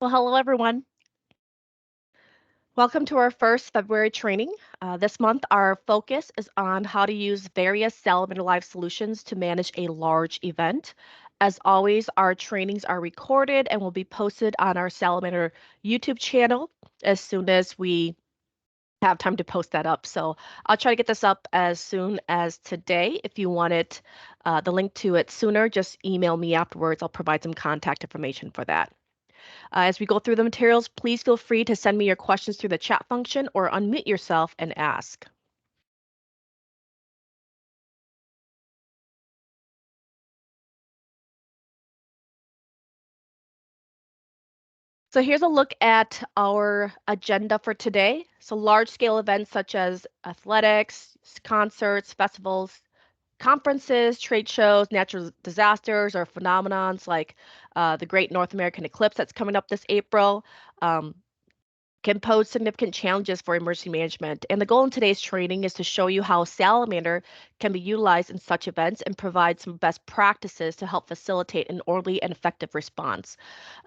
Well, hello everyone. Welcome to our first February training. This month, our focus is on how to use various Salamander Live solutions to manage a large event. As always, our trainings are recorded and will be posted on our Salamander YouTube channel as soon as we have time to post that up. So I'll try to get this up as soon as today. If you want the link to it sooner, just email me afterwards. I'll provide some contact information for that. As we go through the materials, please feel free to send me your questions through the chat function or unmute yourself and ask. So here's a look at our agenda for today. So large-scale events such as athletics, concerts, festivals, conferences, trade shows, natural disasters, or phenomenons like the Great North American Eclipse that's coming up this April. Um, can pose significant challenges for emergency management. And the goal in today's training is to show you how Salamander can be utilized in such events and provide some best practices to help facilitate an orderly and effective response.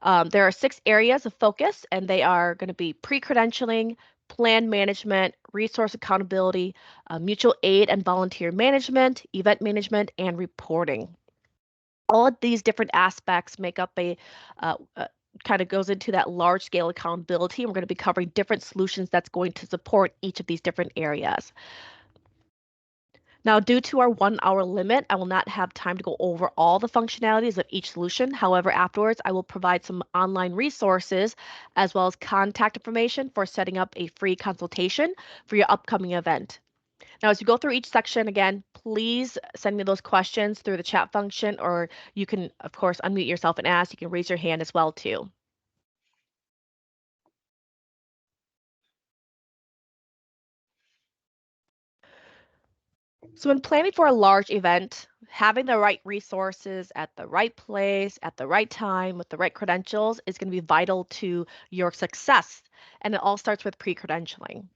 There are 6 areas of focus, and they are going to be pre-credentialing, plan management, resource accountability, mutual aid and volunteer management, event management, and reporting. All of these different aspects make up a kind of goes into that large scale accountability. And we're going to be covering different solutions that's going to support each of these different areas. Now, due to our 1 hour limit, I will not have time to go over all the functionalities of each solution. However, afterwards, I will provide some online resources as well as contact information for setting up a free consultation for your upcoming event. Now, as you go through each section, again, please send me those questions through the chat function, or you can, of course, unmute yourself and ask. You can raise your hand as well, too. So when planning for a large event, having the right resources at the right place, at the right time, with the right credentials is going to be vital to your success. And it all starts with pre-credentialing.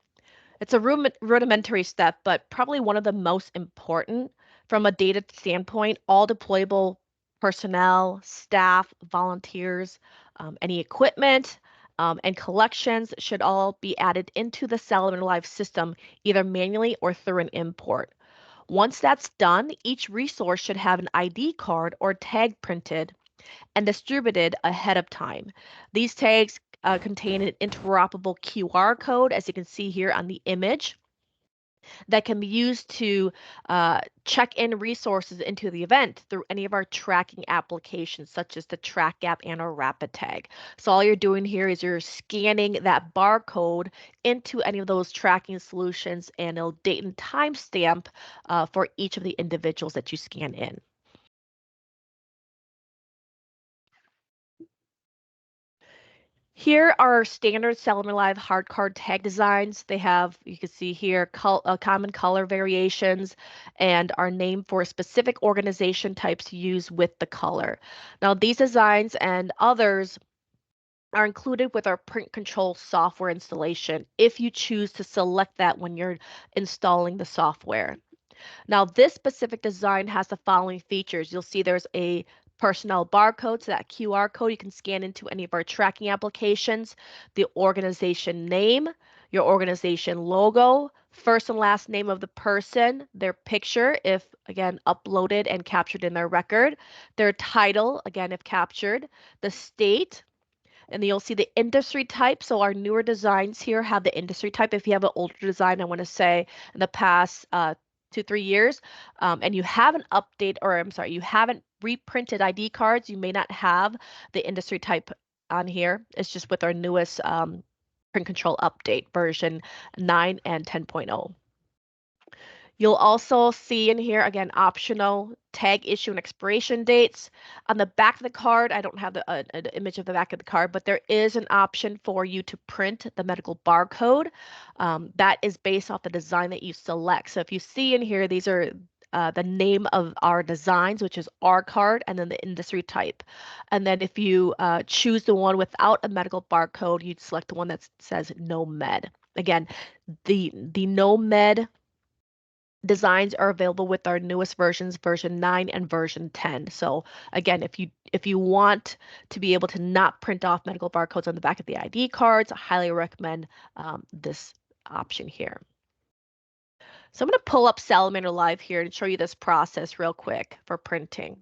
It's a rudimentary step, but probably one of the most important from a data standpoint. All deployable personnel, staff, volunteers, any equipment, and collections should all be added into the Salamander Live system, either manually or through an import. Once that's done, each resource should have an ID card or tag printed and distributed ahead of time. These tags contain an interoperable QR code, as you can see here on the image, that can be used to check in resources into the event through any of our tracking applications, such as the Track app and our Rapid Tag. So all you're doing here is you're scanning that barcode into any of those tracking solutions, and it'll date and timestamp for each of the individuals that you scan in. Here are standard Salamander Live hard card tag designs. They have, you can see here, common color variations and are named for specific organization types to use with the color. Now, these designs and others are included with our print control software installation if you choose to select that when you're installing the software. Now, this specific design has the following features. You'll see there's a personnel barcode, so that QR code you can scan into any of our tracking applications, the organization name, your organization logo, first and last name of the person, their picture, if again uploaded and captured in their record, their title, again if captured, the state, and then you'll see the industry type. So our newer designs here have the industry type. If you have an older design, I want to say in the past 2-3 years, and you haven't you haven't reprinted ID cards, you may not have the industry type on here. It's just with our newest print control update version 9 and 10.0. You'll also see in here, again, optional tag issue and expiration dates. On the back of the card, I don't have an image of the back of the card, but there is an option for you to print the medical barcode. That is based off the design that you select. So if you see in here, these are the name of our designs, which is our card, and then the industry type. And then if you choose the one without a medical barcode, you'd select the one that says no med. Again, the no med designs are available with our newest versions, version 9 and version 10. So again, if you want to be able to not print off medical barcodes on the back of the ID cards, I highly recommend this option here. So I'm going to pull up Salamander Live here and show you this process real quick for printing.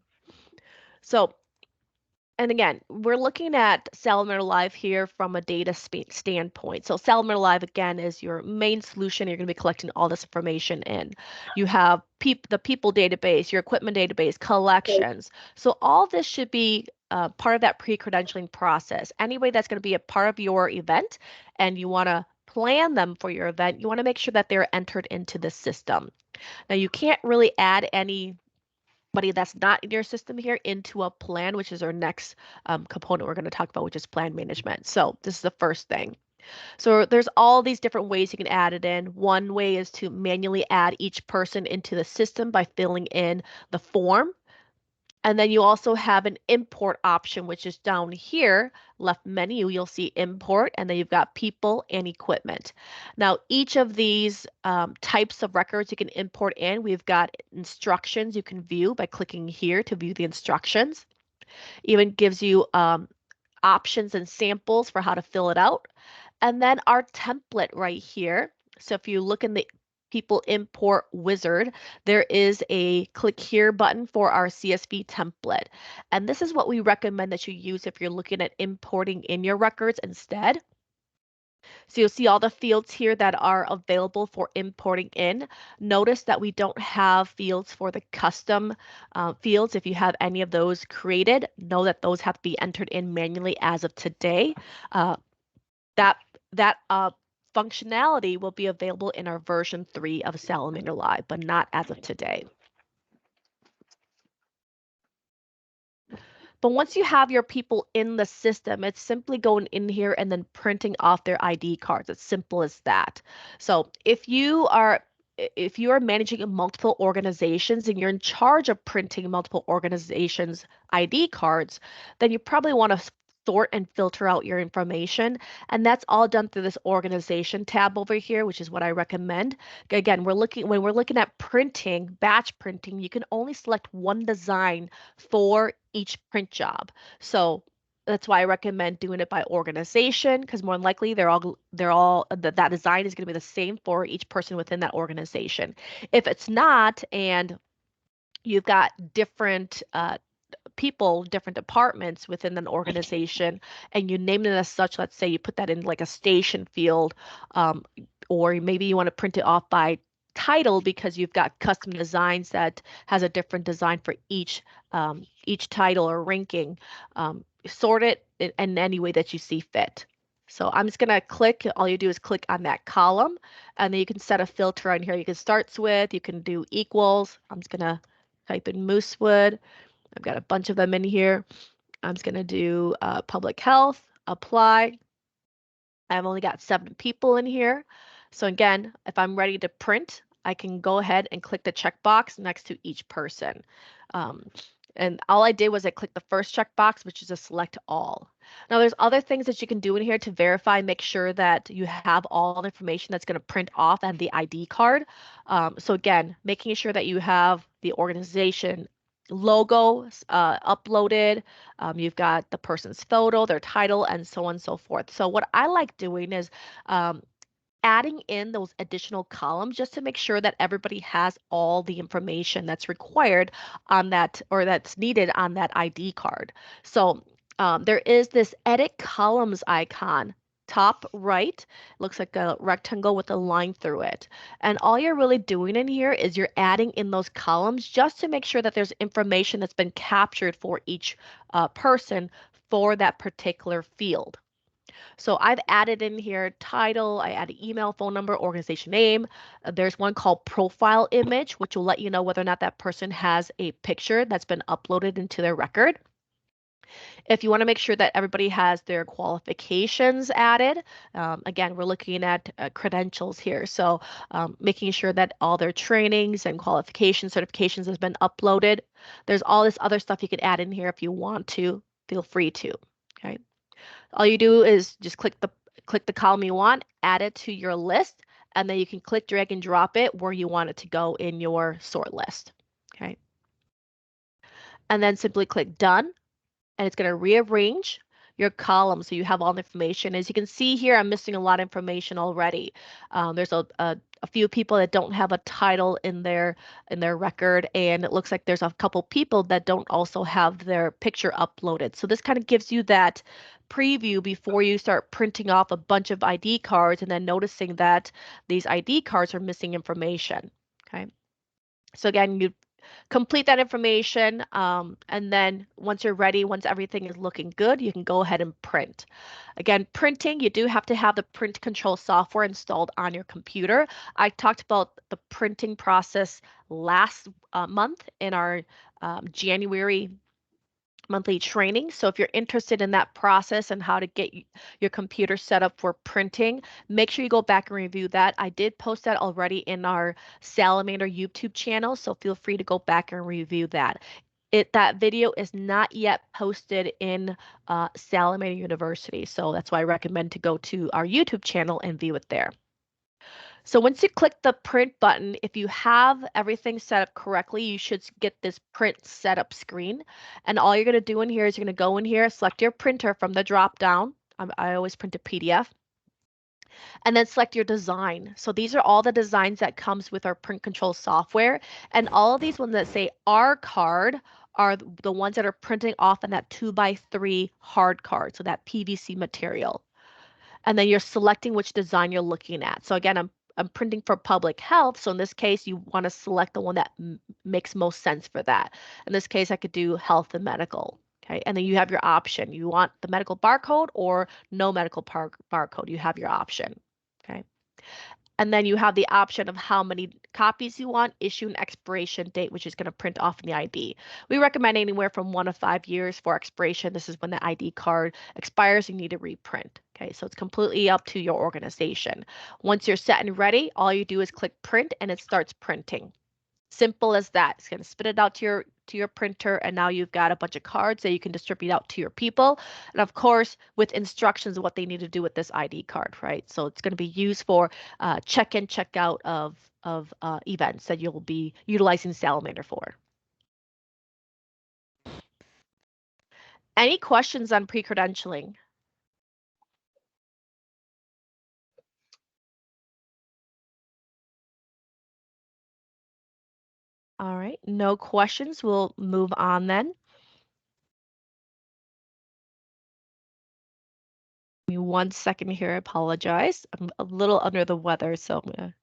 So, and again, we're looking at Salamander Live here from a data standpoint. So Salamander Live, again, is your main solution. You're going to be collecting all this information in. You have the people database, your equipment database, collections. So all this should be part of that pre-credentialing process. Anyway, that's going to be a part of your event, and you want to plan them for your event. You want to make sure that they're entered into the system. Now, you can't really add anybody that's not in your system here into a plan, which is our next component we're going to talk about, which is plan management. So this is the first thing. So there's all these different ways you can add it in. One way is to manually add each person into the system by filling in the form. And then you also have an import option, which is down here, left menu, you'll see import, and then you've got people and equipment. Now, each of these types of records you can import in. We've got instructions you can view by clicking here to view the instructions. Even gives you options and samples for how to fill it out. And then our template right here. So if you look in the people import wizard, there is a click here button for our CSV template. And this is what we recommend that you use if you're looking at importing in your records instead. So you'll see all the fields here that are available for importing in. Notice that we don't have fields for the custom fields. If you have any of those created, know that those have to be entered in manually as of today. That functionality will be available in our version 3 of Salamander Live, but not as of today. But once you have your people in the system, it's simply going in here and then printing off their ID cards. It's simple as that. So if you are managing multiple organizations and you're in charge of printing multiple organizations' ID cards, then you probably want to sort and filter out your information. And that's all done through this organization tab over here, which is what I recommend. Again, when we're looking at printing, batch printing, you can only select one design for each print job. So that's why I recommend doing it by organization, because more than likely that design is going to be the same for each person within that organization. If it's not, and you've got different people, different departments within an organization, and you name it as such, let's say you put that in like a station field, or maybe you want to print it off by title because you've got custom designs that has a different design for each title or ranking. Sort it in any way that you see fit. So I'm just going to click, all you do is click on that column, and then you can set a filter on here. You can start with, you can do equals. I'm just going to type in Moosewood. I've got a bunch of them in here. I'm just going to do public health, apply. I've only got 7 people in here. So again, if I'm ready to print, I can go ahead and click the checkbox next to each person. And all I did was I clicked the first checkbox, which is a select all. Now there's other things that you can do in here to verify, make sure that you have all the information that's going to print off and the ID card. So again, making sure that you have the organization logo uploaded, you've got the person's photo, their title, and so on and so forth. So what I like doing is adding in those additional columns just to make sure that everybody has all the information that's required on that, or that's needed on that ID card. So there is this edit columns icon top right, looks like a rectangle with a line through it. And all you're really doing in here is you're adding in those columns just to make sure that there's information that's been captured for each person for that particular field. So I've added in here title, I added email, phone number, organization name. There's one called profile image, which will let you know whether or not that person has a picture that's been uploaded into their record. If you want to make sure that everybody has their qualifications added, again, we're looking at credentials here. So making sure that all their trainings and qualifications, certifications has been uploaded. There's all this other stuff you can add in here if you want to, feel free to, okay? All you do is just click the column you want, add it to your list, and then you can click, drag, and drop it where you want it to go in your sort list. Okay. And then simply click done, and it's going to rearrange your column so you have all the information. As you can see here, I'm missing a lot of information already. There's a few people that don't have a title in their record, and it looks like there's a couple people that don't also have their picture uploaded. So this kind of gives you that preview before you start printing off a bunch of ID cards and then noticing that these ID cards are missing information. Okay. So again, you complete that information, and then once you're ready, once everything is looking good, you can go ahead and print. Again, printing, you do have to have the print control software installed on your computer. I talked about the printing process last month in our January monthly training. So if you're interested in that process and how to get your computer set up for printing, make sure you go back and review that. I did post that already in our Salamander YouTube channel, so feel free to go back and review that. That video is not yet posted in Salamander University, so that's why I recommend to go to our YouTube channel and view it there. So once you click the print button, if you have everything set up correctly, you should get this print setup screen. And all you're going to do in here is you're going to go in here, select your printer from the drop down. I always print a PDF. And then select your design. So these are all the designs that comes with our print control software. And all of these ones that say R card are the ones that are printing off on that 2x3 hard card, so that PVC material. And then you're selecting which design you're looking at. So again, I'm printing for public health. So in this case, you want to select the one that makes most sense for that. In this case, I could do health and medical. Okay. And then you have your option. You want the medical barcode or no medical barcode. You have your option. Okay. And then you have the option of how many copies you want, issue and expiration date, which is going to print off in the ID. We recommend anywhere from 1 to 5 years for expiration. This is when the ID card expires, you need to reprint. Okay, so it's completely up to your organization. Once you're set and ready, all you do is click print and it starts printing. Simple as that. It's going to spit it out to your printer, and now you've got a bunch of cards that you can distribute out to your people. And of course, with instructions of what they need to do with this ID card, right? So it's going to be used for check-in, check-out of events that you'll be utilizing Salamander for. Any questions on pre-credentialing? All right, no questions. We'll move on then. Give me 1 second here. I apologize. I'm a little under the weather, so I'm gonna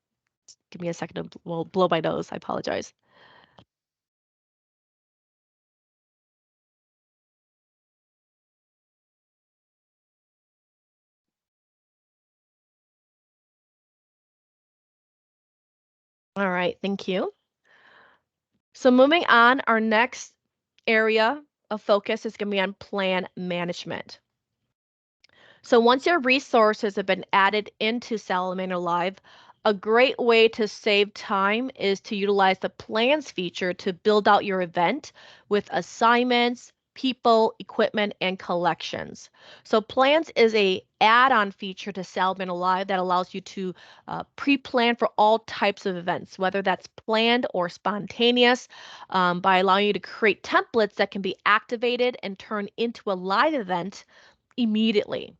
give me a second to blow my nose. I apologize. All right, thank you. So moving on, our next area of focus is going to be on plan management. So once your resources have been added into Salamander Live, a great way to save time is to utilize the plans feature to build out your event with assignments, people, equipment, and collections. So plans is a add-on feature to Salamander Live that allows you to pre-plan for all types of events, whether that's planned or spontaneous, by allowing you to create templates that can be activated and turned into a live event immediately.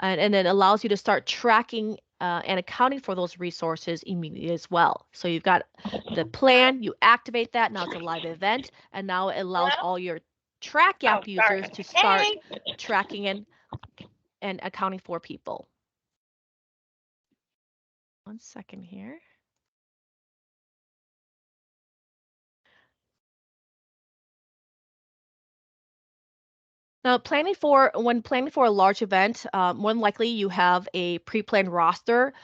And it allows you to start tracking and accounting for those resources immediately as well. So you've got the plan, you activate that, now it's a live event, and now it allows all your track app users to start tracking and accounting for people. 1 second here. Now, when planning for a large event, more than likely you have a pre-planned roster.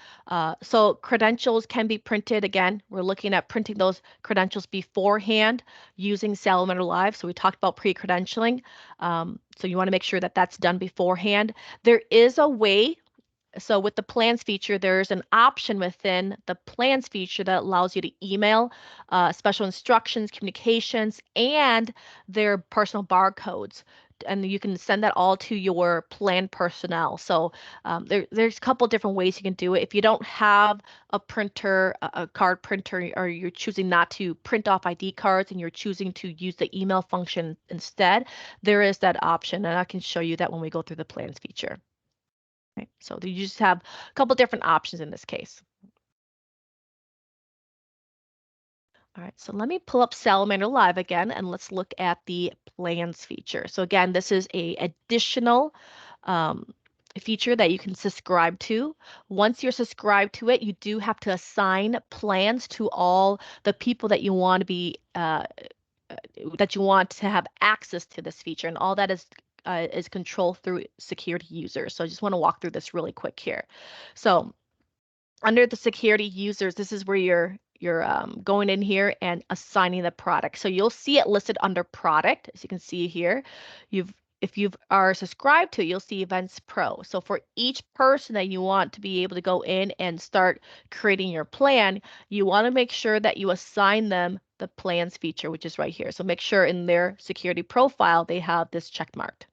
So credentials can be printed. Again, we're looking at printing those credentials beforehand using Salamander Live. So we talked about pre-credentialing. So you want to make sure that that's done beforehand. There is a way. So with the plans feature, there's an option within the plans feature that allows you to email special instructions, communications, and their personal barcodes and you can send that all to your plan personnel. So there's a couple different ways you can do it. If you don't have a printer, a card printer, or you're choosing not to print off ID cards and you're choosing to use the email function instead, there is that option, and I can show you that when we go through the plans feature. Okay, so you just have a couple different options in this case. All right, so let me pull up Salamander Live again, and let's look at the plans feature. So again, this is a additional um, feature that you can subscribe to. Once you're subscribed to it, you do have to assign plans to all the people that you want to be that you want to have access to this feature, and all that is controlled through security users. So I just want to walk through this really quick here. So under the security users, this is where you're going in here and assigning the product. So you'll see it listed under product, as you can see here. If you are subscribed to it, you'll see Events Pro. So for each person that you want to be able to go in and start creating your plan, you want to make sure that you assign them the plans feature, which is right here. So make sure in their security profile, they have this check marked.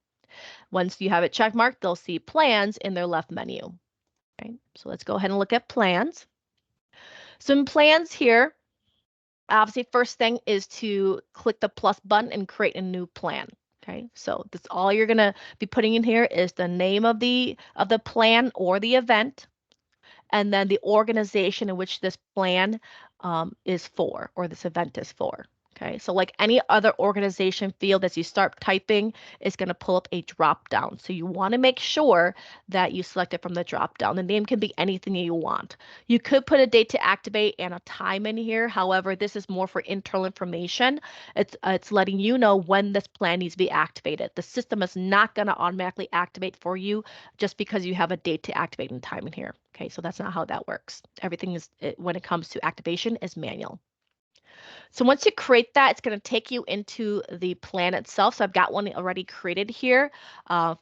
Once you have it check marked, they'll see plans in their left menu. Okay, so let's go ahead and look at plans. So in plans here, obviously first thing is to click the plus button and create a new plan. Okay, so that's all you're gonna be putting in here is the name of the plan or the event, and then the organization in which this plan is for, or this event is for. Okay, so like any other organization field, as you start typing, it's going to pull up a drop down. So you want to make sure that you select it from the drop down. The name can be anything you want. You could put a date to activate and a time in here. However, this is more for internal information. It's letting you know when this plan needs to be activated. The system is not going to automatically activate for you just because you have a date to activate and time in here. Okay, so that's not how that works. Everything is, when it comes to activation, is manual. So once you create that, it's going to take you into the plan itself. So I've got one already created here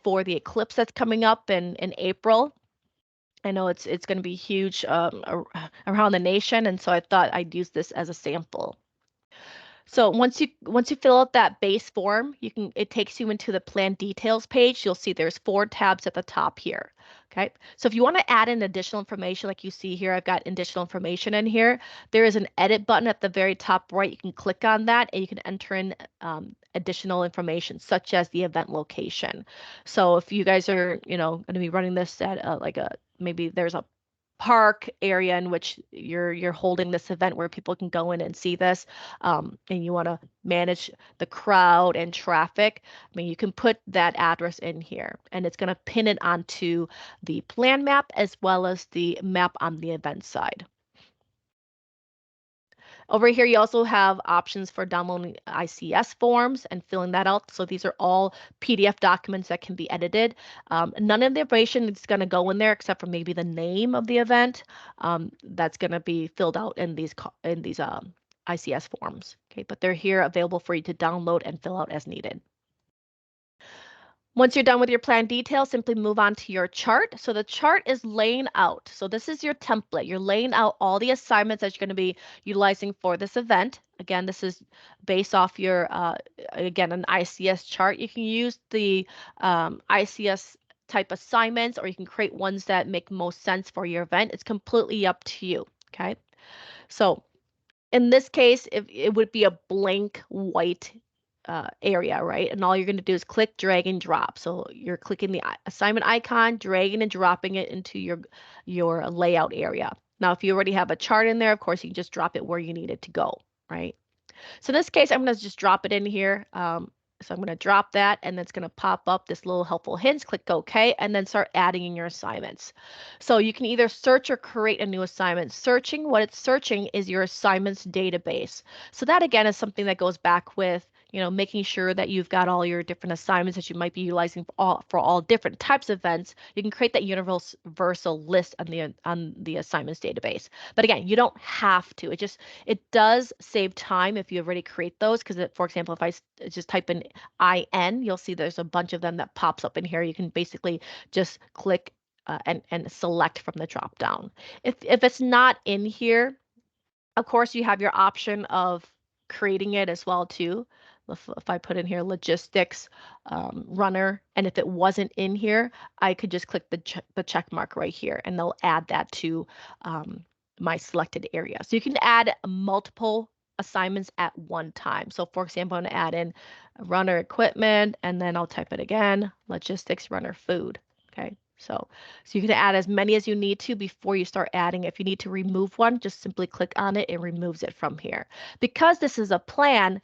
for the eclipse that's coming up in April. I know it's going to be huge around the nation, and so I thought I'd use this as a sample. So once you fill out that base form, it takes you into the plan details page. You'll see there's 4 tabs at the top here. Okay, so if you want to add in additional information, like you see here, I've got additional information in here. There is an edit button at the very top right. You can click on that and you can enter in additional information, such as the event location. So if you guys are, going to be running this at maybe there's a park area in which you're holding this event where people can go in and see this, and you want to manage the crowd and traffic, I mean, you can put that address in here, and it's going to pin it onto the plan map as well as the map on the event side. Over here, you also have options for downloading ICS forms and filling that out. So these are all PDF documents that can be edited. None of the information is going to go in there except for maybe the name of the event. That's going to be filled out in these ICS forms. Okay, but they're here available for you to download and fill out as needed. Once you're done with your plan details, simply move on to your chart. So the chart is laying out. So this is your template. You're laying out all the assignments that you're going to be utilizing for this event. Again, this is based off your, again, an ICS chart. You can use the ICS type assignments, or you can create ones that make most sense for your event. It's completely up to you, okay? So in this case, if it would be a blank white area, right? And all you're going to do is click, drag, and drop. So you're clicking the assignment icon, dragging and dropping it into your layout area. Now, if you already have a chart in there, of course, you can just drop it where you need it to go, right? So in this case, I'm going to just drop it in here. So I'm going to drop that, and it's going to pop up this little helpful hints. Click OK, and then start adding in your assignments. So you can either search or create a new assignment. Searching, what it's searching is your assignments database. So that, again, is something that goes back with making sure that you've got all your different assignments that you might be utilizing for all different types of events. You can create that universal list on the assignments database. But again, you don't have to. It does save time if you already create those, because for example, if I just type in IN, you'll see there's a bunch of them that pops up in here. You can basically just click and select from the drop down. If it's not in here, of course, you have your option of creating it as well too. if I put in here logistics runner, and if it wasn't in here, I could just click the check mark right here, and they'll add that to my selected area. So you can add multiple assignments at one time. So for example, I'm going to add in runner equipment, and then I'll type it again, logistics runner food. Okay, so you can add as many as you need to before you start adding. If you need to remove one, just simply click on it. It removes it from here. Because this is a plan,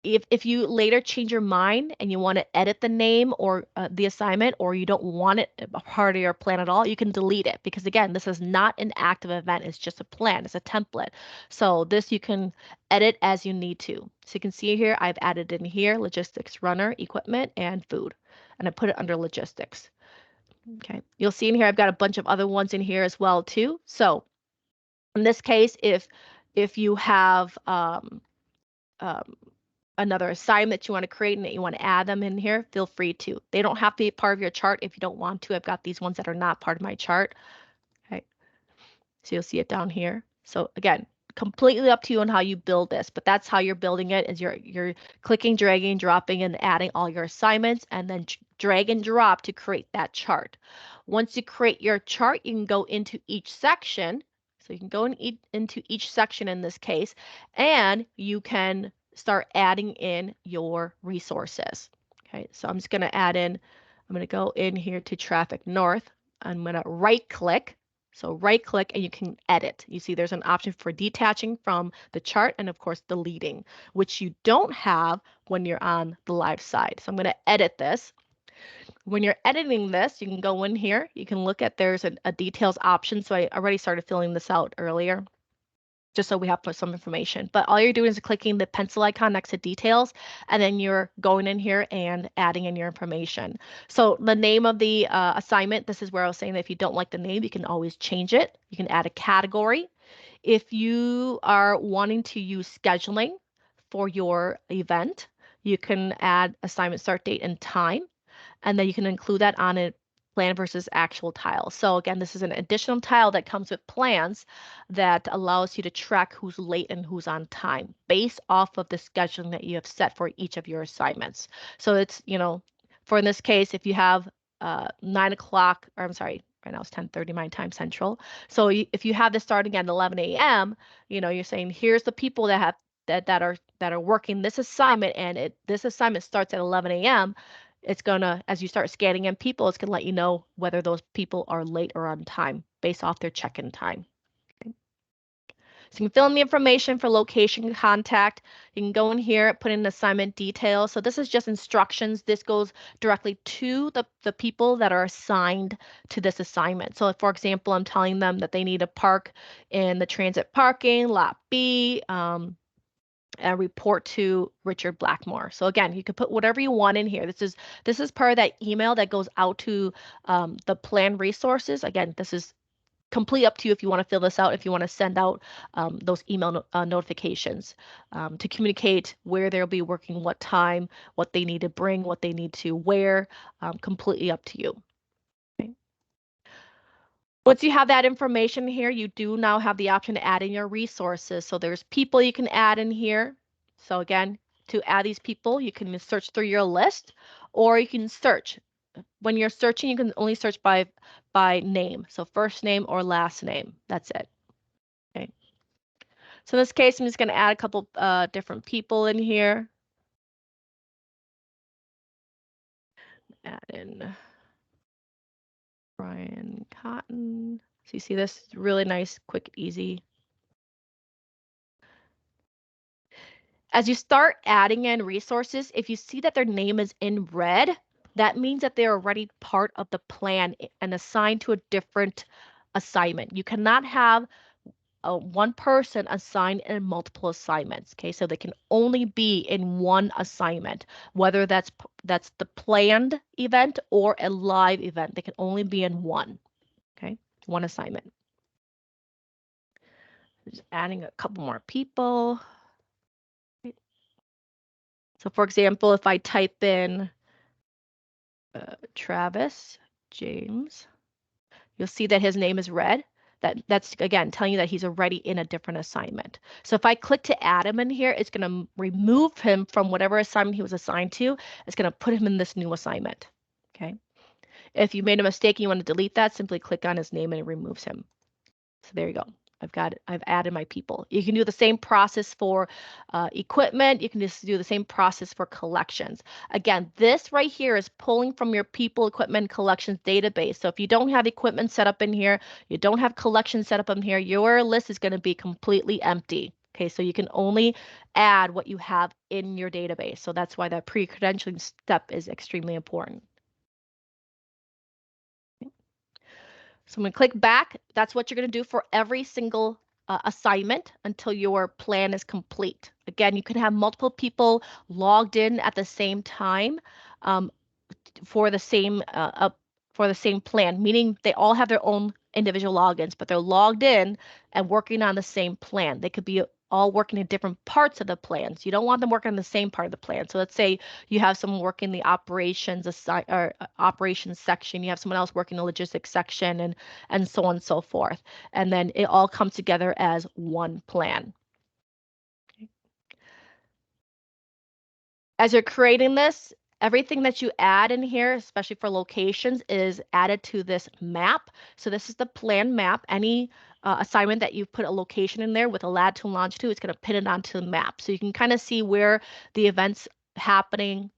if you later change your mind and you want to edit the name or the assignment, or you don't want it a part of your plan at all, you can delete it, because again, this is not an active event. It's just a plan. It's a template. So this you can edit as you need to. So you can see here, I've added in here logistics runner, equipment, and food, and I put it under logistics. Okay, you'll see in here I've got a bunch of other ones in here as well too. So in this case, if you have um, another assignment you want to create and that you want to add them in here, feel free to. They don't have to be part of your chart if you don't want to. I've got these ones that are not part of my chart. Okay, so you'll see it down here. So again, completely up to you on how you build this, but that's how you're building it, is you're clicking, dragging, dropping, and adding all your assignments, and then drag and drop to create that chart. Once you create your chart, you can go into each section. So you can go into each section in this case, and you can start adding in your resources. Okay, so I'm just going to add in, I'm going to go in here to traffic north. I'm going to right click. So right click and you can edit. You see there's an option for detaching from the chart and of course deleting, which you don't have when you're on the live side. So I'm going to edit this. When you're editing this, you can go in here. You can look at, there's a details option. So I already started filling this out earlier, just so we have some information. But all you're doing is clicking the pencil icon next to details, and then you're going in here and adding in your information. So the name of the assignment, this is where I was saying that if you don't like the name, you can always change it. You can add a category. If you are wanting to use scheduling for your event, you can add assignment start date and time, and then you can include that on a plan versus actual tile. So again, this is an additional tile that comes with plans that allows you to track who's late and who's on time based off of the scheduling that you have set for each of your assignments. So it's, for in this case, if you have 9 o'clock, or I'm sorry, right now it's 10:30 my time central. So if you have this starting at 11 a.m., you're saying here's the people that have that are working this assignment, and this assignment starts at 11 a.m. It's gonna, as you start scanning in people, it's gonna let you know whether those people are late or on time based off their check-in time. Okay. So you can fill in the information for location and contact. You can go in here, put in assignment details. So this is just instructions. This goes directly to the people that are assigned to this assignment. So for example, I'm telling them that they need to park in the transit parking, lot B, report to Richard Blackmore. So again, you can put whatever you want in here. This is part of that email that goes out to the plan resources. Again, this is complete up to you if you want to fill this out, if you want to send out those email notifications to communicate where they'll be working, what time, what they need to bring, what they need to wear, completely up to you. Okay. Once you have that information here, you do now have the option to add in your resources. So there's people you can add in here. So again, to add these people, you can search through your list, or you can search. When you're searching, you can only search by name. So first name or last name. That's it. Okay. So in this case, I'm just going to add a couple different people in here. Add in Brian Cotton. So you see this really nice, quick, easy. As you start adding in resources, if you see that their name is in red, that means that they're already part of the plan and assigned to a different assignment. You cannot have one person assigned in multiple assignments. Okay, so they can only be in one assignment, whether that's the planned event or a live event. They can only be in one. Okay, one assignment. Just adding a couple more people. So for example, if I type in Travis James, you'll see that his name is red That's again telling you that he's already in a different assignment. So if I click to add him in here, it's going to remove him from whatever assignment he was assigned to. It's going to put him in this new assignment. Okay. If you made a mistake and you want to delete that, simply click on his name and it removes him. So there you go. I've added my people. You can do the same process for equipment. You can just do the same process for collections. Again, this right here is pulling from your people, equipment, collections database. So if you don't have equipment set up in here, you don't have collections set up in here, your list is going to be completely empty. Okay, so you can only add what you have in your database. So that's why that pre-credentialing step is extremely important. So I'm going to click back. That's what you're going to do for every single assignment until your plan is complete. Again, you can have multiple people logged in at the same time um, for the same plan, meaning they all have their own individual logins, but they're logged in and working on the same plan. They could be all working in different parts of the plan. So you don't want them working on the same part of the plan. So let's say you have someone working the operations section, you have someone else working the logistics section, and so on and so forth. And then it all comes together as one plan. As you're creating this, everything that you add in here, especially for locations, is added to this map. So this is the plan map. Any assignment that you put a location in there with a latitude and longitude, it's going to pin it onto the map. So you can kind of see where the event's happening.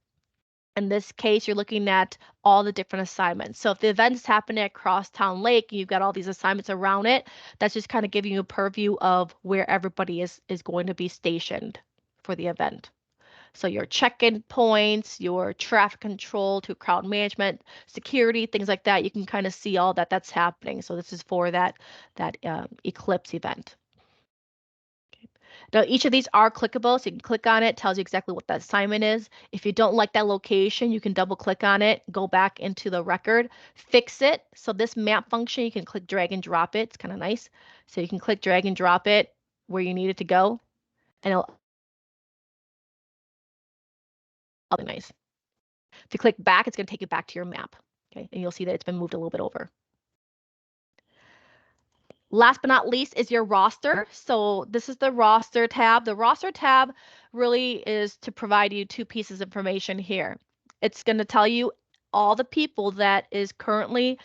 In this case, you're looking at all the different assignments. So if the event's happening at Crosstown Lake and you've got all these assignments around it, that's just kind of giving you a purview of where everybody is going to be stationed for the event. So your check-in points, your traffic control to crowd management, security, things like that, you can kind of see all that's happening. So this is for that eclipse event. Okay. Now each of these are clickable, so you can click on it, tells you exactly what that assignment is. If you don't like that location, you can double click on it, go back into the record, fix it. So this map function, you can click drag and drop it. It's kind of nice. So you can click drag and drop it where you need it to go, and it'll be nice. If you click back, it's going to take you back to your map. Okay, and you'll see that it's been moved a little bit over. Last but not least is your roster. So this is the roster tab. The roster tab really is to provide you two pieces of information here. It's going to tell you all the people that is currently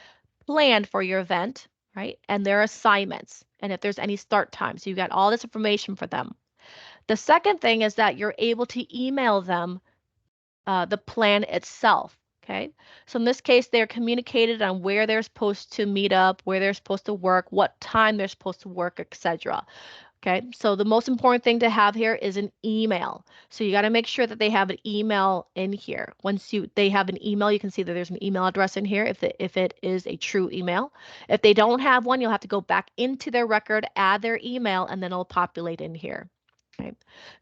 planned for your event, right? And their assignments, and if there's any start time. So you got all this information for them. The second thing is that you're able to email them the plan itself. Okay, so in this case, they're communicated on where they're supposed to meet up, where they're supposed to work, what time they're supposed to work, etc. Okay, so the most important thing to have here is an email. So you got to make sure that they have an email in here. Once they have an email, you can see that there's an email address in here if it is a true email. If they don't have one, you'll have to go back into their record, add their email, and then it'll populate in here. Okay.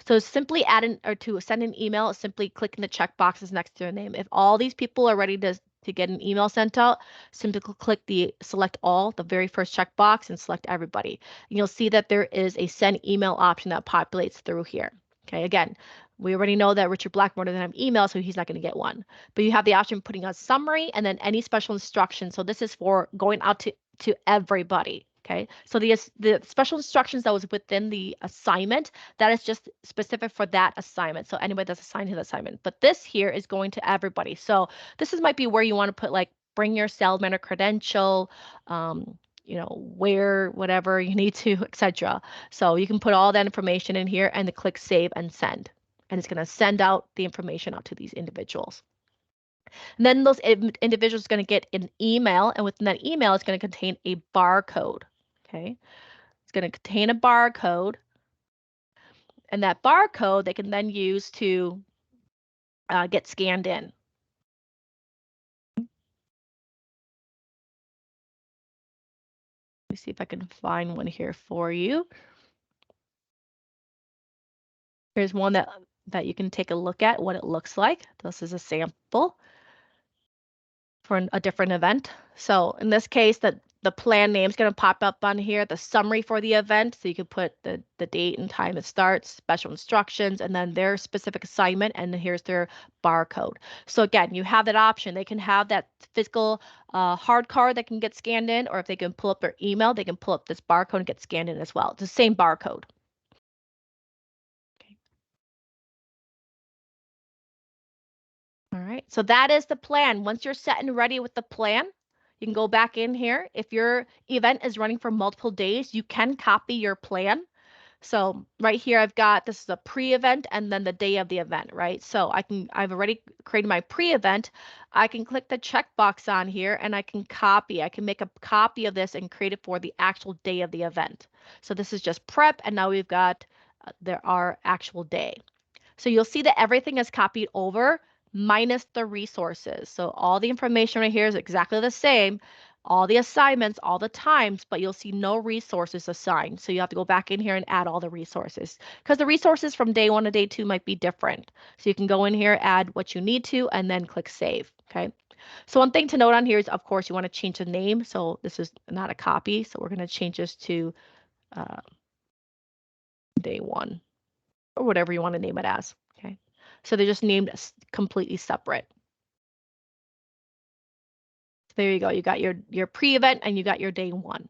So simply add in or to send an email, simply click in the check boxes next to their name. If all these people are ready to get an email sent out, simply click the select all, the very first checkbox, and select everybody. And you'll see that there is a send email option that populates through here. Okay, again, we already know that Richard Blackmore doesn't have email, so he's not going to get one. But you have the option of putting a summary and then any special instructions. So this is for going out to everybody. Okay, so the special instructions that was within the assignment, that is just specific for that assignment. So anybody that's assigned to the assignment. But this here is going to everybody. So might be where you want to put like bring your Salamander credential, where whatever you need to, etc. So you can put all that information in here and then click save and send. And it's going to send out the information out to these individuals. And then those individuals are going to get an email, and within that email, it's going to contain a barcode. Okay, it's going to contain a barcode, and that barcode they can then use to get scanned in. Let me see if I can find one here for you. Here's one that you can take a look at what it looks like. This is a sample for a different event. So in this case, that the plan name is going to pop up on here, the summary for the event. So you can put the date and time it starts, special instructions, and then their specific assignment. And here's their barcode. So again, you have that option. They can have that physical hard card that can get scanned in, or if they can pull up their email, they can pull up this barcode and get scanned in as well. It's the same barcode. Okay. All right, so that is the plan. Once you're set and ready with the plan, you can go back in here. If your event is running for multiple days, you can copy your plan. So right here, I've got, this is a pre-event and then the day of the event, right? So I've already created my pre-event. I can click the checkbox on here and I can copy. I can make a copy of this and create it for the actual day of the event. So this is just prep, and now we've got our actual day. So you'll see that everything is copied over minus the resources. So all the information right here is exactly the same, all the assignments, all the times, but you'll see no resources assigned. So you have to go back in here and add all the resources, because the resources from day 1 to day 2 might be different. So you can go in here, add what you need to, and then click save. Okay. So one thing to note on here is, of course, you want to change the name. So this is not a copy. So we're going to change this to uh, day 1, or whatever you want to name it as. Okay. So they're just named completely separate. So there you go. You got your pre-event and you got your day 1.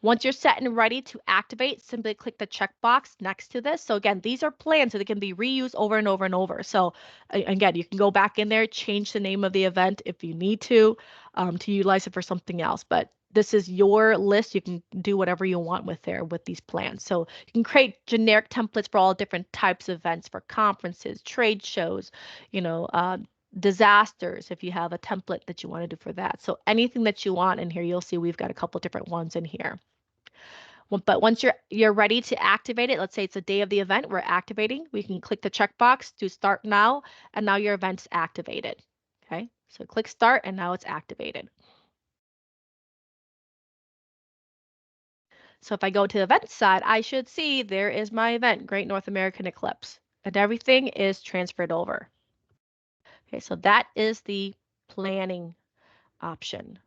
Once you're set and ready to activate, simply click the checkbox next to this. So again, these are plans, so they can be reused over and over and over. So again, you can go back in there, change the name of the event if you need to utilize it for something else. But this is your list. You can do whatever you want with these plans. So you can create generic templates for all different types of events, for conferences, trade shows, you know, disasters, if you have a template that you want to do for that. So anything that you want in here, you'll see we've got a couple different ones in here. Well, but once you're ready to activate it, let's say it's the day of the event we're activating, we can click the checkbox to start now, and now your event's activated. Okay, so click start, and now it's activated. So if I go to the event side, I should see there is my event, Great North American Eclipse, and everything is transferred over. Okay, so that is the planning option.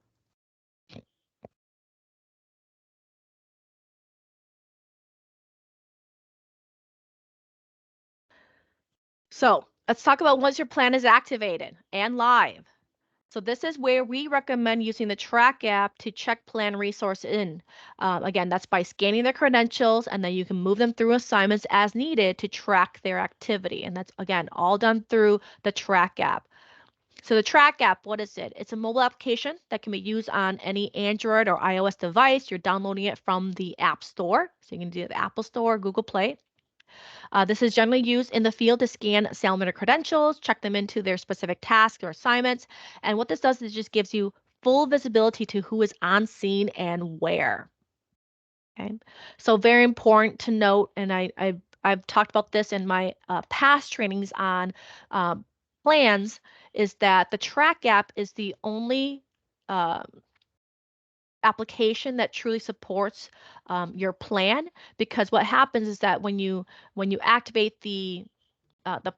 So let's talk about once your plan is activated and live. So this is where we recommend using the Track app to check plan resource in. Again, that's by scanning their credentials, and then you can move them through assignments as needed to track their activity. And that's, again, all done through the Track app. So the Track app, what is it? It's a mobile application that can be used on any Android or iOS device. You're downloading it from the App Store. So you can do the Apple Store, Google Play. This is generally used in the field to scan Salamander credentials, check them into their specific tasks or assignments. And what this does is just gives you full visibility to who is on scene and where. Okay, so very important to note, and I've talked about this in my past trainings on plans, is that the Track app is the only uh, application that truly supports your plan, because what happens is that when you activate the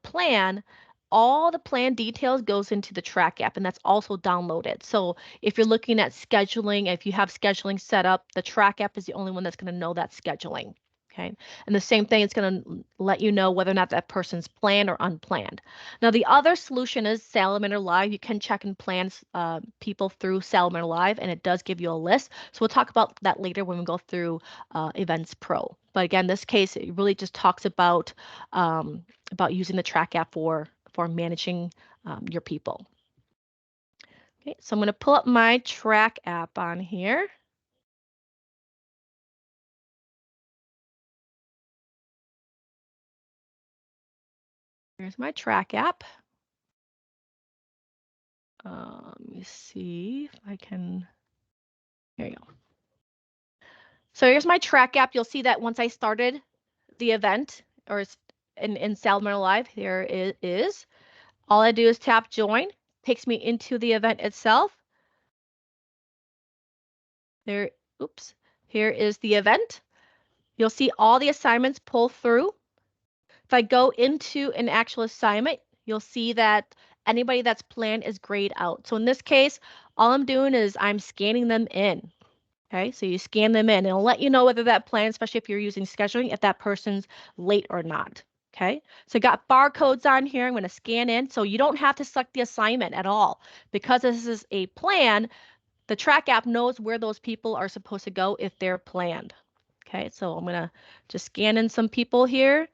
plan, all the plan details goes into the Track app, and that's also downloaded. So if you're looking at scheduling, if you have scheduling set up, the Track app is the only one that's going to know that scheduling. Okay. And the same thing, it's going to let you know whether or not that person's planned or unplanned. Now, the other solution is Salamander Live. You can check and plan people through Salamander Live, and it does give you a list. So we'll talk about that later when we go through Events Pro. But again, this case, it really just talks about using the Track app for managing your people. Okay, so I'm going to pull up my Track app on here. Here's my Track app. Let me see if I can. There you go. So here's my Track app. You'll see that once I started the event, or in Salamander Live, here it is. All I do is tap join, takes me into the event itself. There, oops, here is the event. You'll see all the assignments pull through. If I go into an actual assignment, you'll see that anybody that's planned is grayed out. So in this case, all I'm doing is I'm scanning them in. Okay, so you scan them in. It'll let you know whether that plan, especially if you're using scheduling, if that person's late or not. Okay, so got barcodes on here. I'm going to scan in. So you don't have to select the assignment at all. Because this is a plan, the track app knows where those people are supposed to go if they're planned. Okay, so I'm going to just scan in some people here.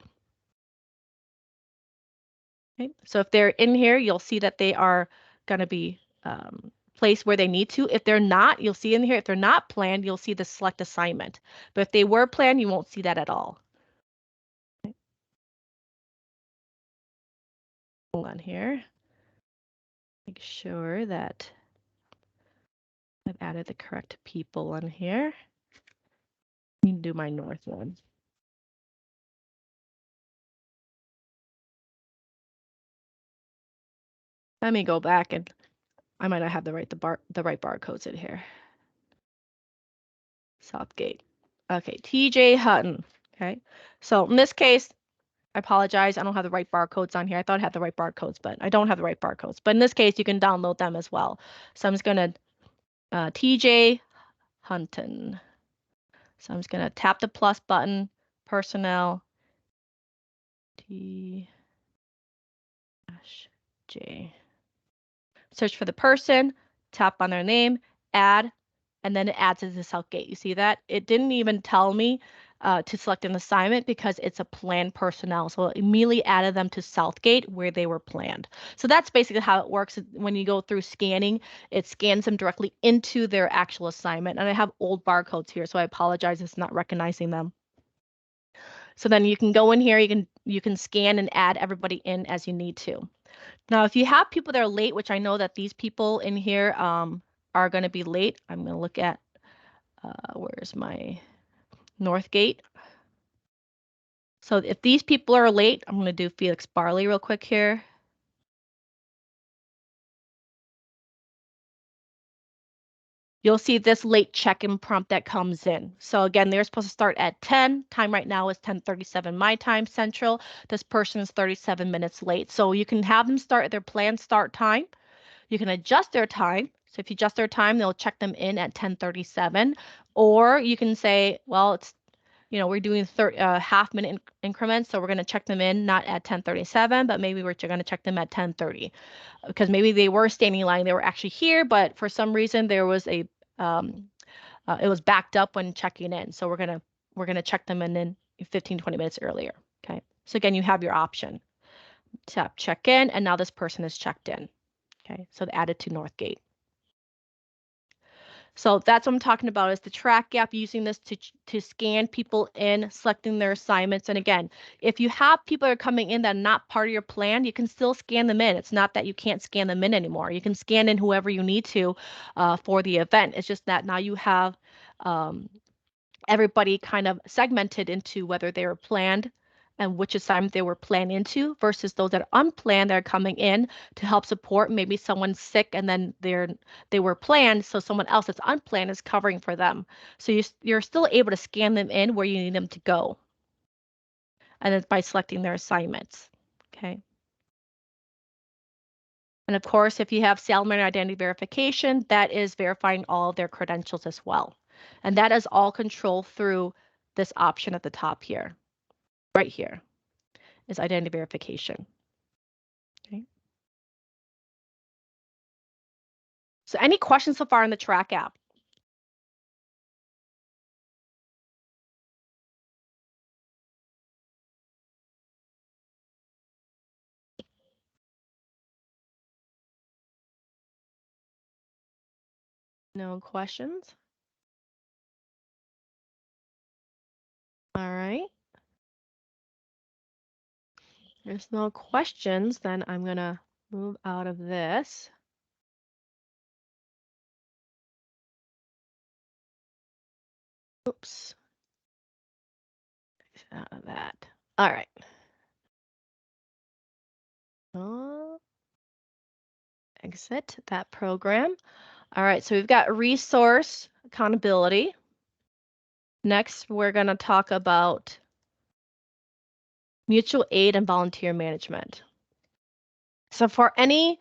Okay, so if they're in here, you'll see that they are going to be placed where they need to. If they're not, you'll see in here, if they're not planned, you'll see the select assignment. But if they were planned, you won't see that at all. Hold on here. Make sure that I've added the correct people on here. I need to do my north one. Let me go back and I might not have the right barcodes in here. Southgate. Okay, TJ Hutton. Okay, so in this case, I apologize. I don't have the right barcodes on here. I thought I had the right barcodes, but I don't have the right barcodes. But in this case, you can download them as well. So I'm just going to TJ Hunton. So I'm just going to tap the plus button, personnel, T-J. Search for the person, tap on their name, add, and then it adds it to Southgate. You see that? It didn't even tell me to select an assignment because it's a planned personnel. So it immediately added them to Southgate where they were planned. So that's basically how it works. When you go through scanning, it scans them directly into their actual assignment. And I have old barcodes here, so I apologize it's not recognizing them. So then you can go in here, you can scan and add everybody in as you need to. Now, if you have people that are late, which I know that these people in here are going to be late, I'm going to look at where's my Northgate. So if these people are late, I'm going to do Felix Barley real quick here. You'll see this late check-in prompt that comes in. So again, they're supposed to start at 10. Time right now is 10:37 my time central. This person is 37 minutes late. So you can have them start at their planned start time. You can adjust their time. So if you adjust their time, they'll check them in at 10:37. Or you can say, well, it's, we're doing half minute increments. So we're going to check them in not at 10:37, but maybe we're going to check them at 10:30 because maybe they were standing in line. They were actually here, but for some reason there was it was backed up when checking in. So we're going to check them in 15, 20 minutes earlier. Okay. So again, you have your option. Tap check in, and now this person is checked in. Okay, so added to Northgate. So that's what I'm talking about is the track gap, using this to scan people in, selecting their assignments. And again, if you have people that are coming in that are not part of your plan, you can still scan them in. It's not that you can't scan them in anymore. You can scan in whoever you need to for the event. It's just that now you have everybody kind of segmented into whether they were planned and which assignment they were planned into versus those that are unplanned that are coming in to help support. Maybe someone's sick and then they were planned, so someone else that's unplanned is covering for them. So you're still able to scan them in where you need them to go, and it's by selecting their assignments. Okay. And of course, if you have Salamander identity verification, that is verifying all of their credentials as well. And that is all controlled through this option at the top here. Right here is identity verification. Okay. So any questions so far in the track app? No questions? All right. There's no questions, then I'm gonna move out of this. Oops. Out of that. All right. Exit that program. All right, so we've got resource accountability. Next, we're going to talk about mutual aid and volunteer management. So for any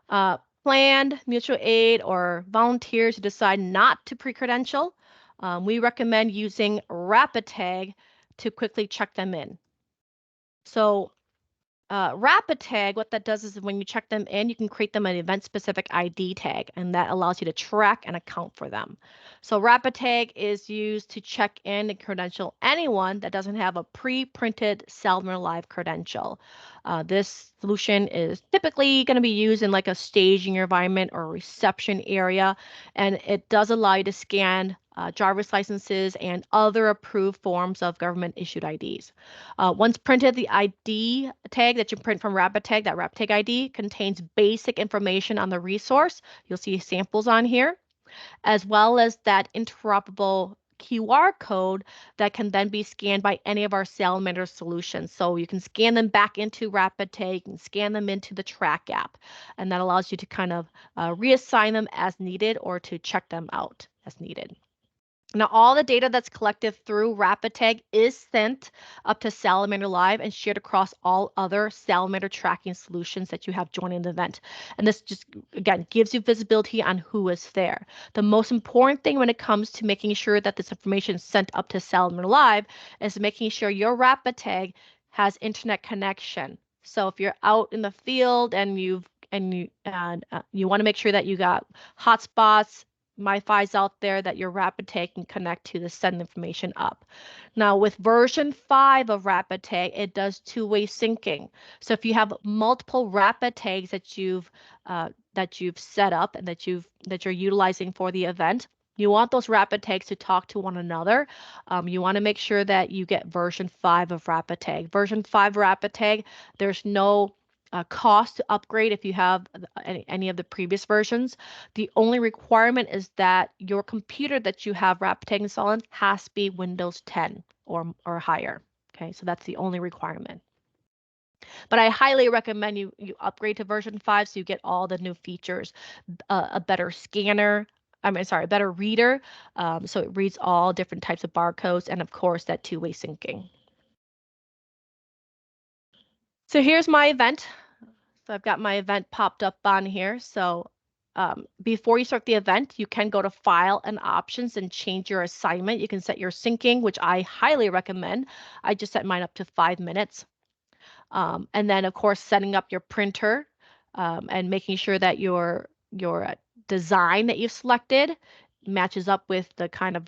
planned mutual aid or volunteers who decide not to pre-credential, We recommend using Rapid Tag to quickly check them in. So Rapid Tag, what that does is when you check them in, you can create them an event-specific ID tag, and that allows you to track and account for them. So Rapid Tag is used to check in and credential anyone that doesn't have a pre-printed Salamander Live credential. This solution is typically going to be used in like a staging environment or a reception area, and it does allow you to scan driver's licenses and other approved forms of government-issued IDs. Once printed, the ID tag that you print from Rapid Tag, that Rapid Tag ID, contains basic information on the resource. You'll see samples on here, as well as that interoperable QR code that can then be scanned by any of our Salamander solutions. So you can scan them back into Rapid Tag, you can scan them into the Track app, and that allows you to kind of reassign them as needed or to check them out as needed. Now, all the data that's collected through RapidTag is sent up to Salamander Live and shared across all other Salamander tracking solutions that you have joining the event. And this just, again, gives you visibility on who is there. The most important thing when it comes to making sure that this information is sent up to Salamander Live is making sure your RapidTag has internet connection. So if you're out in the field and you want to make sure that you got hotspots, Wi-Fi's out there that your Rapid Tag can connect to send information up. Now with version 5 of Rapid Tag, it does two-way syncing. So if you have multiple Rapid Tags that you've set up and that you're utilizing for the event, you want those Rapid Tags to talk to one another. You want to make sure that you get version 5 of Rapid Tag. Version 5 Rapid Tag, there's no cost to upgrade if you have any of the previous versions. The only requirement is that your computer that you have RapidTag installed on has to be Windows 10 or higher. Okay, so that's the only requirement. But I highly recommend you upgrade to version 5 so you get all the new features, a better scanner, a better reader, so it reads all different types of barcodes, and of course that two-way syncing. So here's my event. So I've got my event popped up on here. So before you start the event, you can go to File and Options and change your assignment. You can set your syncing, which I highly recommend. I just set mine up to 5 minutes. And then, of course, setting up your printer and making sure that your design that you've selected matches up with the kind of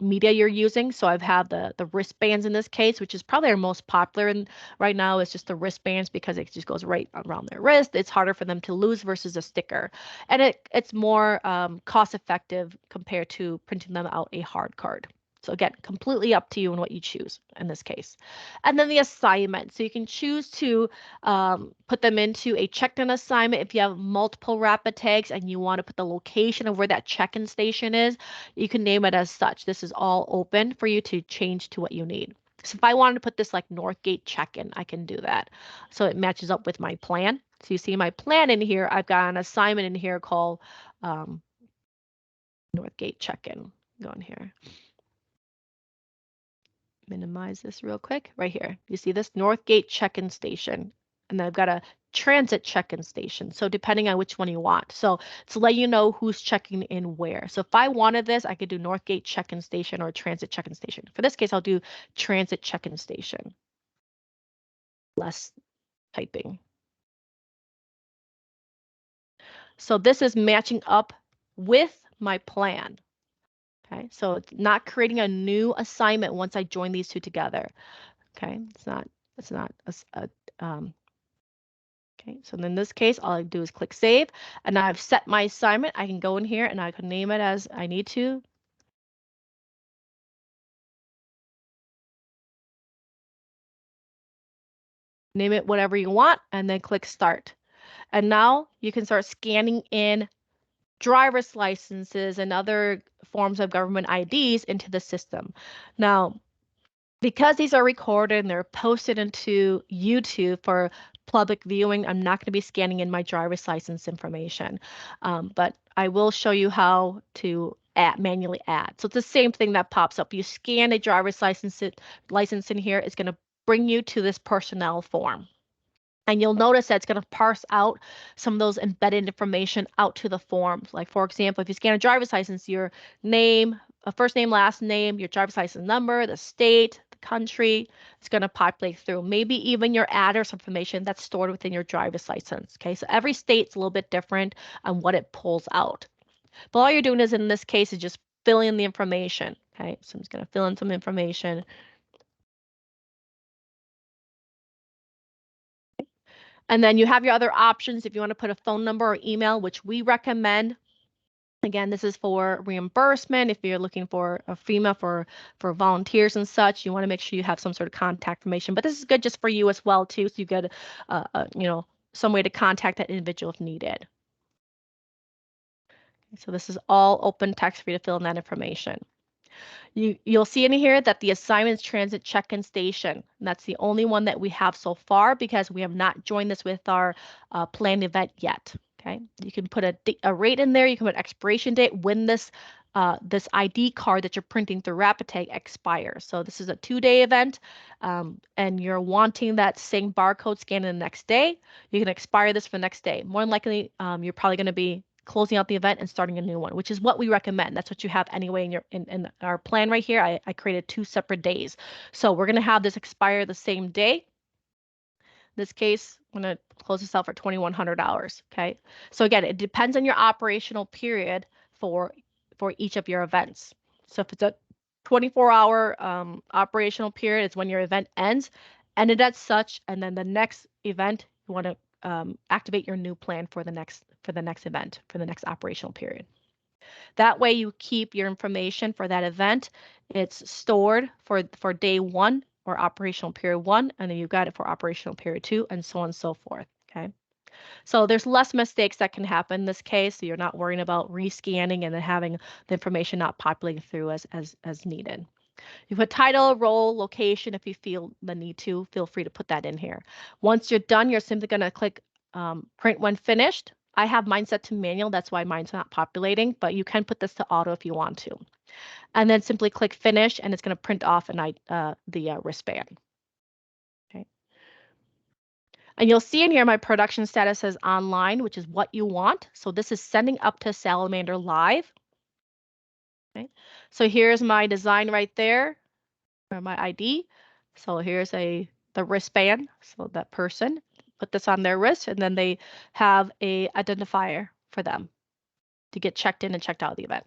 media you're using. So I've had the wristbands in this case, which is probably our most popular, and right now it's just the wristbands because it just goes right around their wrist. It's harder for them to lose versus a sticker, and it's more cost effective compared to printing them out a hard card. So again, completely up to you and what you choose in this case. And then the assignment. So you can choose to put them into a checked-in assignment. If you have multiple Rapid Tags and you want to put the location of where that check-in station is, you can name it as such. This is all open for you to change to what you need. So if I wanted to put this like Northgate check-in, I can do that. So it matches up with my plan. So you see my plan in here. I've got an assignment in here called Northgate check-in. Go in here. Minimize this real quick right here. You see this Northgate check-in station, and then I've got a transit check-in station. So depending on which one you want. So to let you know who's checking in where. So if I wanted this, I could do Northgate check-in station or transit check-in station. For this case, I'll do transit check-in station. Less typing. So this is matching up with my plan. Okay, so it's not creating a new assignment once I join these two together. Okay, it's not okay, so in this case, all I do is click save, and now I've set my assignment. I can go in here and I can name it as I need to. Name it whatever you want, and then click start. And now you can start scanning in driver's licenses and other forms of government IDs into the system. Now, because these are recorded and they're posted into YouTube for public viewing, I'm not going to be scanning in my driver's license information, but I will show you how to manually add. So it's the same thing that pops up. You scan a driver's license in here, it's going to bring you to this personnel form. And you'll notice that it's going to parse out some of those embedded information out to the forms. Like, for example, if you scan a driver's license, your name, a first name, last name, your driver's license number, the state, the country. It's going to populate through. Maybe even your address information that's stored within your driver's license. Okay, so every state's a little bit different on what it pulls out. But all you're doing is, in this case, is just filling in the information. Okay, so I'm just going to fill in some information. And then you have your other options if you want to put a phone number or email, which we recommend. Again, this is for reimbursement. If you're looking for a FEMA for volunteers and such, you want to make sure you have some sort of contact information. But this is good just for you as well too, so you get some way to contact that individual if needed. So this is all open text for you to fill in that information. You'll see in here that the assignments transit check-in station. And that's the only one that we have so far because we have not joined this with our planned event yet. Okay, you can put a rate in there. You can put expiration date when this ID card that you're printing through Rapid expires. So this is a 2-day event, and you're wanting that same barcode scanned in the next day. You can expire this for the next day. More than likely, you're probably going to be closing out the event and starting a new one, which is what we recommend. That's what you have anyway in our plan right here. I created 2 separate days. So we're going to have this expire the same day. In this case, I'm going to close this out for $2,100. Okay. So again, it depends on your operational period for each of your events. So if it's a 24-hour operational period, it's when your event ends, ended at such, and then the next event you want to activate your new plan for the next event, for the next operational period. That way you keep your information for that event. It's stored for day 1 or operational period 1, and then you've got it for operational period 2, and so on and so forth. Okay. So there's less mistakes that can happen in this case. So you're not worrying about rescanning and then having the information not populating through as needed. You put title, role, location. If you feel the need to, feel free to put that in here. Once you're done, you're simply going to click print when finished. I have mine set to manual. That's why mine's not populating, but you can put this to auto if you want to. And then simply click finish, and it's going to print off the wristband. Okay. And you'll see in here my production status says online, which is what you want. So this is sending up to Salamander Live. Okay. So here's my design right there, or my ID. So here's the wristband. So that person put this on their wrist, and then they have a identifier for them to get checked in and checked out of the event.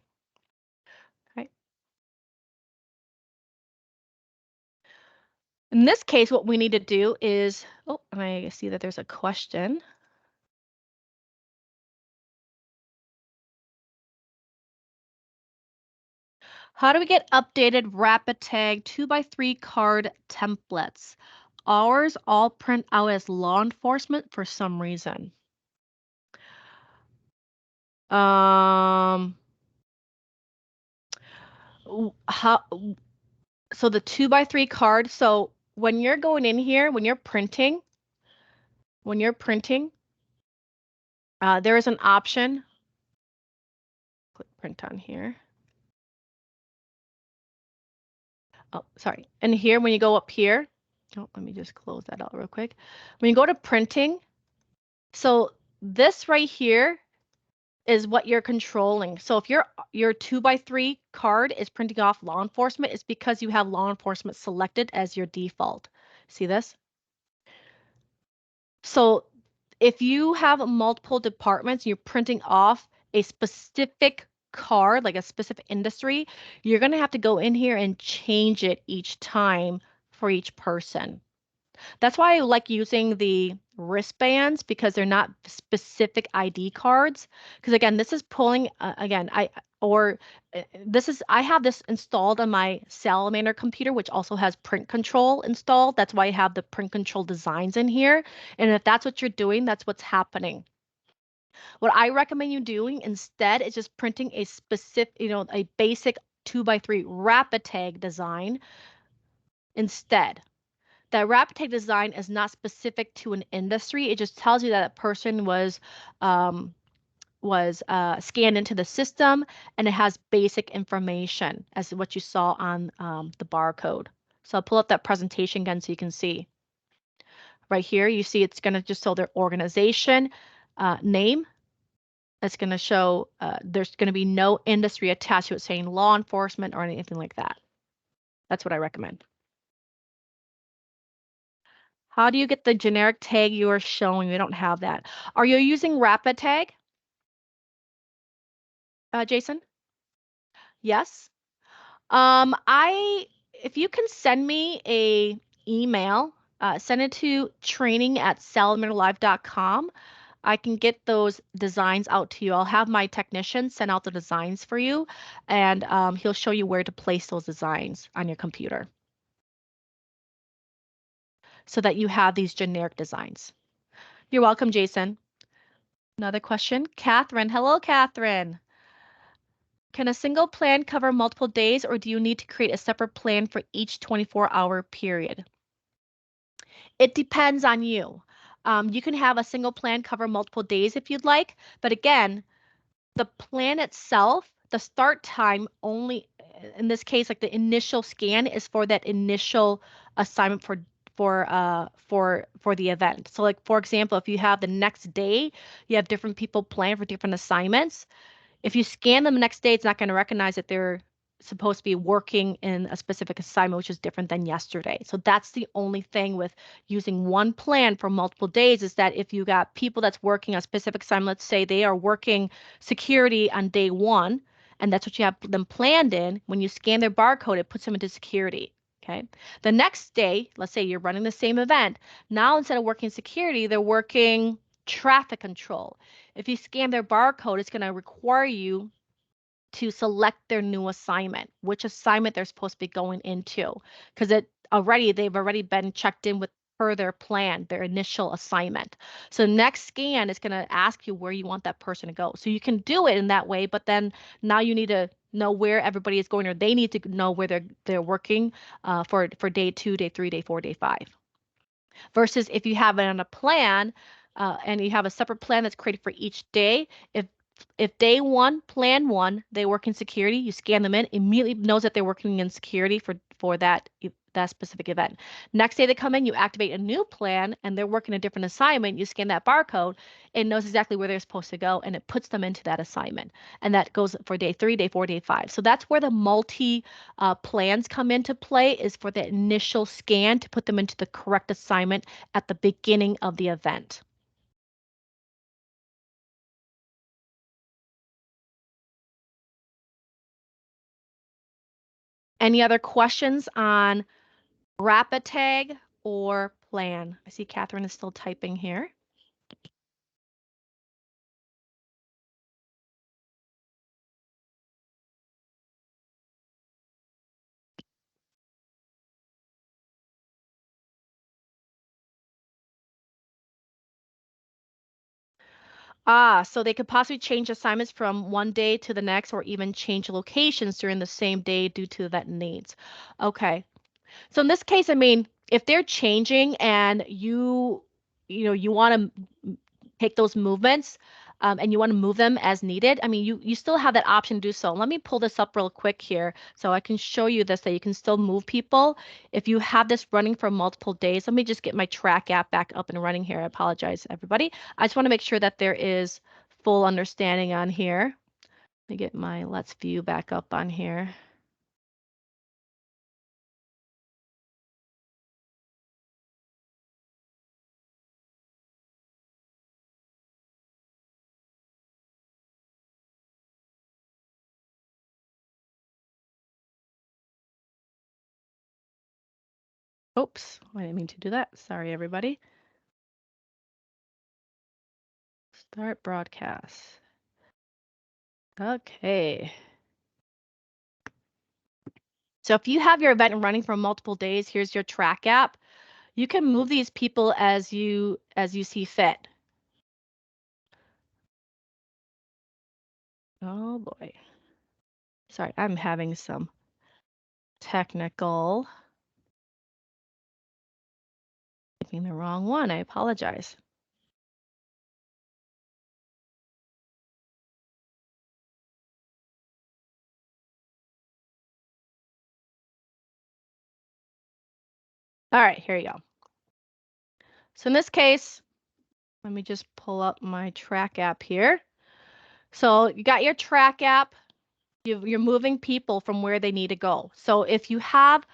Right. In this case, what we need to do is, oh, and I see that there's a question. How do we get updated rapid tag 2x3 card templates? Ours all print out as law enforcement for some reason. How, so the 2x3 card, so when you're going in here, when you're printing, there is an option. Click print on here. Oh, sorry. And here, when you go up here, oh, let me just close that out real quick. When you go to printing, so this right here is what you're controlling. So if your 2x3 card is printing off law enforcement, it's because you have law enforcement selected as your default. See this? So if you have multiple departments, you're printing off a specific card, like a specific industry, you're going to have to go in here and change it each time for each person. That's why I like using the wristbands, because they're not specific ID cards. Because again, this is pulling again, I have this installed on my Salamander computer, which also has print control installed. That's why I have the print control designs in here. And if that's what you're doing, that's what's happening. What I recommend you doing instead is just printing a specific, a basic 2x3 rapid tag design instead. That rapid tag design is not specific to an industry. It just tells you that a person was scanned into the system, and it has basic information as what you saw on the barcode. So I'll pull up that presentation again so you can see. Right here, you see it's going to just show their organization name, It's going to show there's going to be no industry attached to it saying law enforcement or anything like that. That's what I recommend. How do you get the generic tag you are showing? We don't have that. Are you using Rapid Tag, Jason? Yes. If you can send me a email, send it to training@salamanderlive.com. I can get those designs out to you. I'll have my technician send out the designs for you, and he'll show you where to place those designs on your computer so that you have these generic designs. You're welcome, Jason. Another question, Catherine. Hello, Catherine. Can a single plan cover multiple days, or do you need to create a separate plan for each 24-hour period? It depends on you. You can have a single plan cover multiple days if you'd like, but again, the plan itself, the start time only, in this case, like the initial scan is for that initial assignment for the event. So like for example, if you have the next day, you have different people planned for different assignments. If you scan them the next day, it's not going to recognize that they're supposed to be working in a specific assignment, which is different than yesterday. So that's the only thing with using one plan for multiple days is that if you got people that's working a specific assignment, let's say they are working security on day one, and that's what you have them planned in, when you scan their barcode, it puts them into security. Okay. The next day, let's say you're running the same event. Now, instead of working security, they're working traffic control. If you scan their barcode, it's going to require you to select their new assignment, which assignment they're supposed to be going into, because they've already been checked in with per their plan, their initial assignment. So next scan is going to ask you where you want that person to go. So you can do it in that way, but then now you need to know where everybody is going, or they need to know where they're working for day 2, day 3, day 4, day 5. Versus if you have it on a plan and you have a separate plan that's created for each day, if day one, plan one, they work in security, you scan them in, immediately knows that they're working in security for that specific event. Next day they come in, you activate a new plan and they're working a different assignment, you scan that barcode, it knows exactly where they're supposed to go and it puts them into that assignment. And that goes for day 3, day 4, day 5. So that's where the multi plans come into play, is for the initial scan to put them into the correct assignment at the beginning of the event. Any other questions on Rapid Tag or plan? I see Catherine is still typing here. So they could possibly change assignments from one day to the next, or even change locations during the same day due to that needs. Okay. So in this case, I mean, if they're changing and you want to take those movements, and you want to move them as needed, I mean, you still have that option to do so. Let me pull this up real quick here so I can show you this, that you can still move people if you have this running for multiple days. Let me just get my track app back up and running here. I apologize, everybody. I just want to make sure that there is full understanding on here. Let me get my Let's View back up on here. Oops, I didn't mean to do that. Sorry, everybody. Start broadcast. Okay. So if you have your event running for multiple days, here's your track app. You can move these people as you see fit. Oh boy. Sorry, I'm having some technical. Picking the wrong one. I apologize. All right, here you go. So in this case, let me just pull up my track app here. So you got your track app. You're moving people from where they need to go. So if you have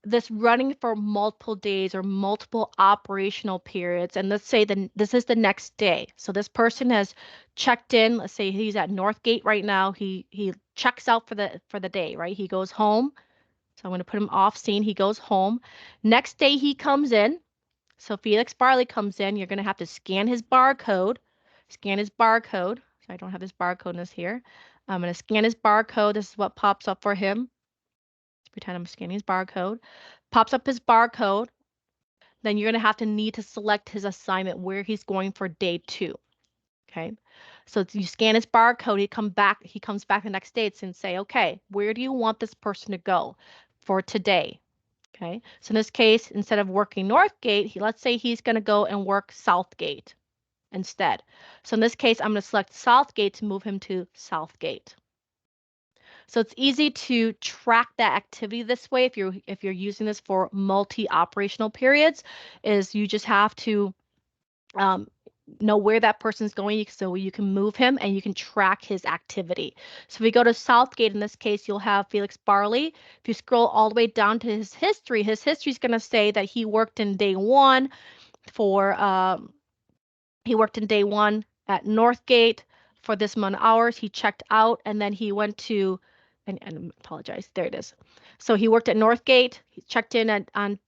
this running for multiple days or multiple operational periods, and let's say this is the next day. So this person has checked in. Let's say he's at Northgate right now. He checks out for the day, right? He goes home. So I'm going to put him off scene. He goes home. Next day he comes in. So Felix Barley comes in. You're going to have to scan his barcode. Scan his barcode. So I don't have his barcode in this here. I'm going to scan his barcode. This is what pops up for him. Let's pretend I'm scanning his barcode. Pops up his barcode. Then you're going to have to need to select his assignment where he's going for day 2. Okay. So you scan his barcode, he comes back the next day and say, okay, where do you want this person to go for today? Okay. So in this case, instead of working Northgate, let's say he's going to go and work Southgate instead. So in this case, I'm going to select Southgate to move him to Southgate. So it's easy to track that activity this way if you're using this for multi-operational periods, is you just have to um, know where that person's going so you can move him and you can track his activity. So if we go to Southgate, in this case, you'll have Felix Barley. If you scroll all the way down to his history is going to say that he worked in day 1 for he worked in day 1 at Northgate for this amount of hours. He checked out and then he went to, and apologize, there it is. So he worked at Northgate. He checked in on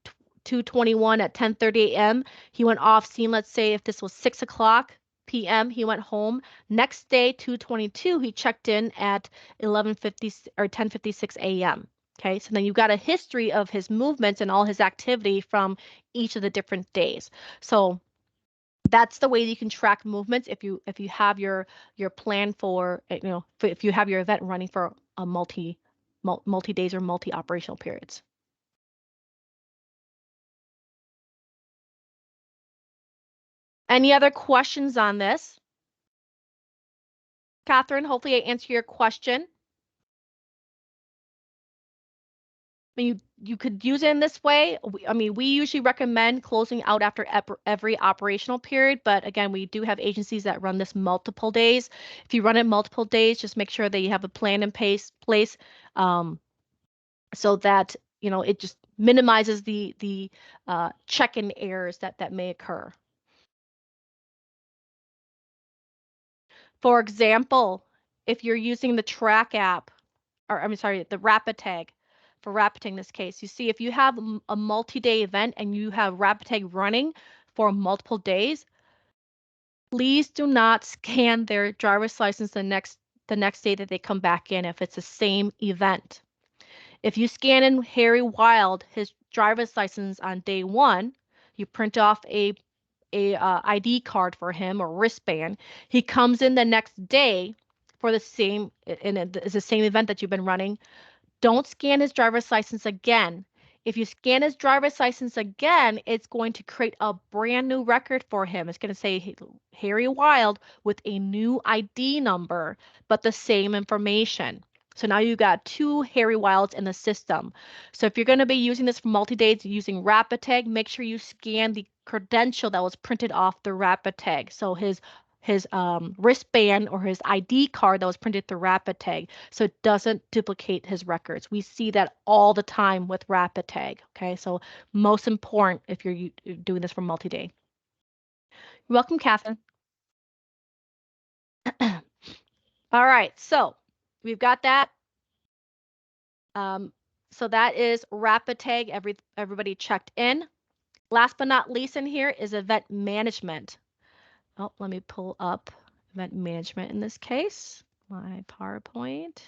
2/21 at 10:30 a.m. He went off scene. Let's say if this was 6 o'clock p.m., he went home. Next day, 2/22, he checked in at 11:50 or 10:56 a.m. Okay, so then you've got a history of his movements and all his activity from each of the different days. So that's the way you can track movements if you have your plan for if you have your event running for a multi days or multi operational periods. Any other questions on this? Catherine, hopefully I answer your question. I mean, you could use it in this way. We usually recommend closing out after every operational period, but again, we do have agencies that run this multiple days. If you run it multiple days, just make sure that you have a plan in place, so that it just minimizes the check-in errors that may occur. For example, if you're using the track app, or I'm sorry, the rapid tag, for rapid tag in this case, you see if you have a multi-day event and you have rapid tag running for multiple days, please do not scan their driver's license the next day that they come back in if it's the same event. If you scan in Harry Wild, his driver's license on day 1, you print off a ID card for him or wristband. He comes in the next day for the same, and it's the same event that you've been running. Don't scan his driver's license again. If you scan his driver's license again, it's going to create a brand new record for him. It's going to say Harry Wild with a new ID number, but the same information. So now you got 2 Harry Wilds in the system. So if you're going to be using this for multi-days using Rapid Tag, make sure you scan the credential that was printed off the Rapid Tag. So his wristband or his ID card that was printed through Rapid Tag, so it doesn't duplicate his records. We see that all the time with Rapid Tag. Okay, so most important if you're doing this for multi-day. You're welcome, Catherine. All right, so we've got that. So that is Rapid Tag. Everybody checked in. Last but not least in here is event management. Oh, let me pull up event management in this case. My PowerPoint.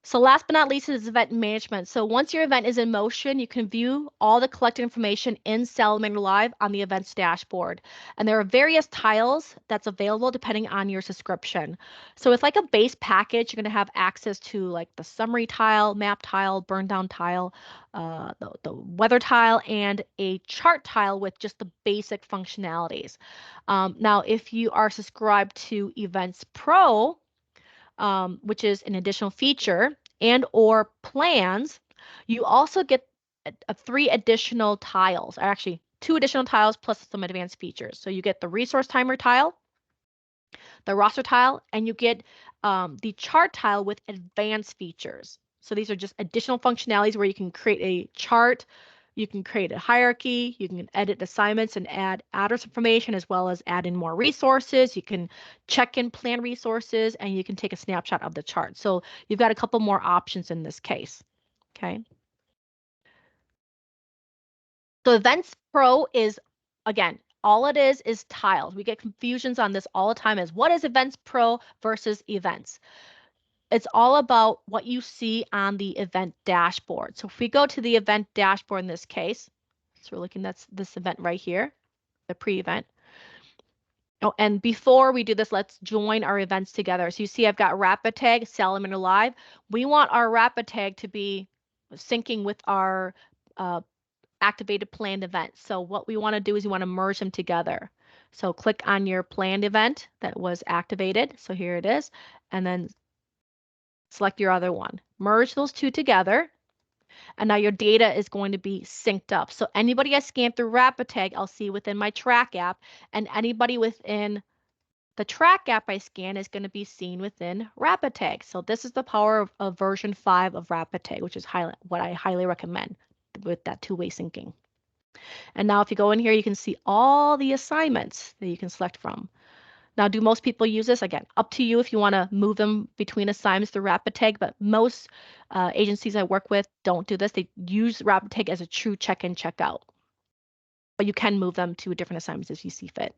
So last but not least is event management. So once your event is in motion, you can view all the collected information in Salamander Live on the events dashboard. And there are various tiles that's available depending on your subscription. So with like a base package, you're going to have access to like the summary tile, map tile, burn down tile, the weather tile, and a chart tile with just the basic functionalities. Now, if you are subscribed to Events Pro, which is an additional feature, and or plans, you also get 3 additional tiles, or actually 2 additional tiles plus some advanced features. So you get the resource timer tile, the roster tile, and you get the chart tile with advanced features. So these are just additional functionalities where you can create a chart, you can create a hierarchy, you can edit assignments and add address information, as well as add in more resources. You can check in plan resources, and you can take a snapshot of the chart. So you've got a couple more options in this case. Okay. So Events Pro is, again, all it is tiles. We get confusions on this all the time as what is Events Pro versus events. It's all about what you see on the event dashboard. So if we go to the event dashboard in this case, so we're looking at this event right here, the pre-event. Oh, and before we do this, let's join our events together. So you see I've got Rapid Tag, Salamander Live. We want our Rapid Tag to be syncing with our activated planned event. So what we want to do is we want to merge them together. So click on your planned event that was activated. So here it is. And then select your other one. Merge those two together. And now your data is going to be synced up. So anybody I scan through Rapid Tag, I'll see within my track app. And anybody within the track app I scan is going to be seen within Rapid Tag. So this is the power of version 5 of Rapid Tag, which is what I highly recommend with that two-way syncing. And now if you go in here, you can see all the assignments that you can select from. Now, do most people use this? Again, up to you if you want to move them between assignments through Rapid Tag, but most agencies I work with don't do this. They use Rapid Tag as a true check-in, check-out. But you can move them to different assignments as you see fit.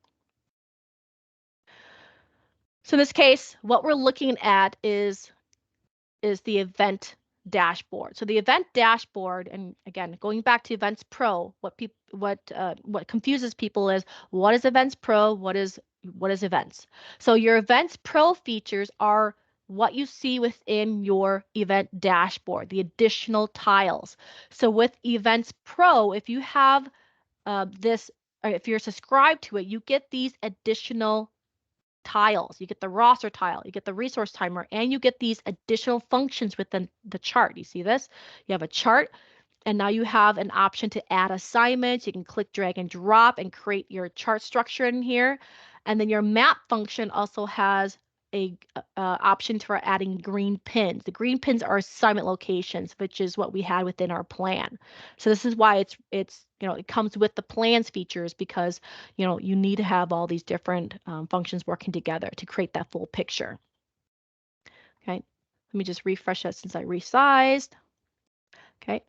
So in this case, what we're looking at is the event dashboard. So the event dashboard, and again, going back to Events Pro, what confuses people is what is Events Pro, what is events. So your Events Pro features are what you see within your event dashboard, the additional tiles. So with Events Pro, if you have this, or if you're subscribed to it, you get these additional tiles. You get the roster tile, you get the resource timer, and you get these additional functions within the chart. You see this? You have a chart, and now you have an option to add assignments. You can click, drag, and drop and create your chart structure in here. And then your map function also has a option for adding green pins. The green pins are assignment locations, which is what we had within our plan. So this is why it's it comes with the plans features, because you need to have all these different functions working together to create that full picture. Okay, let me just refresh that since I resized. Okay,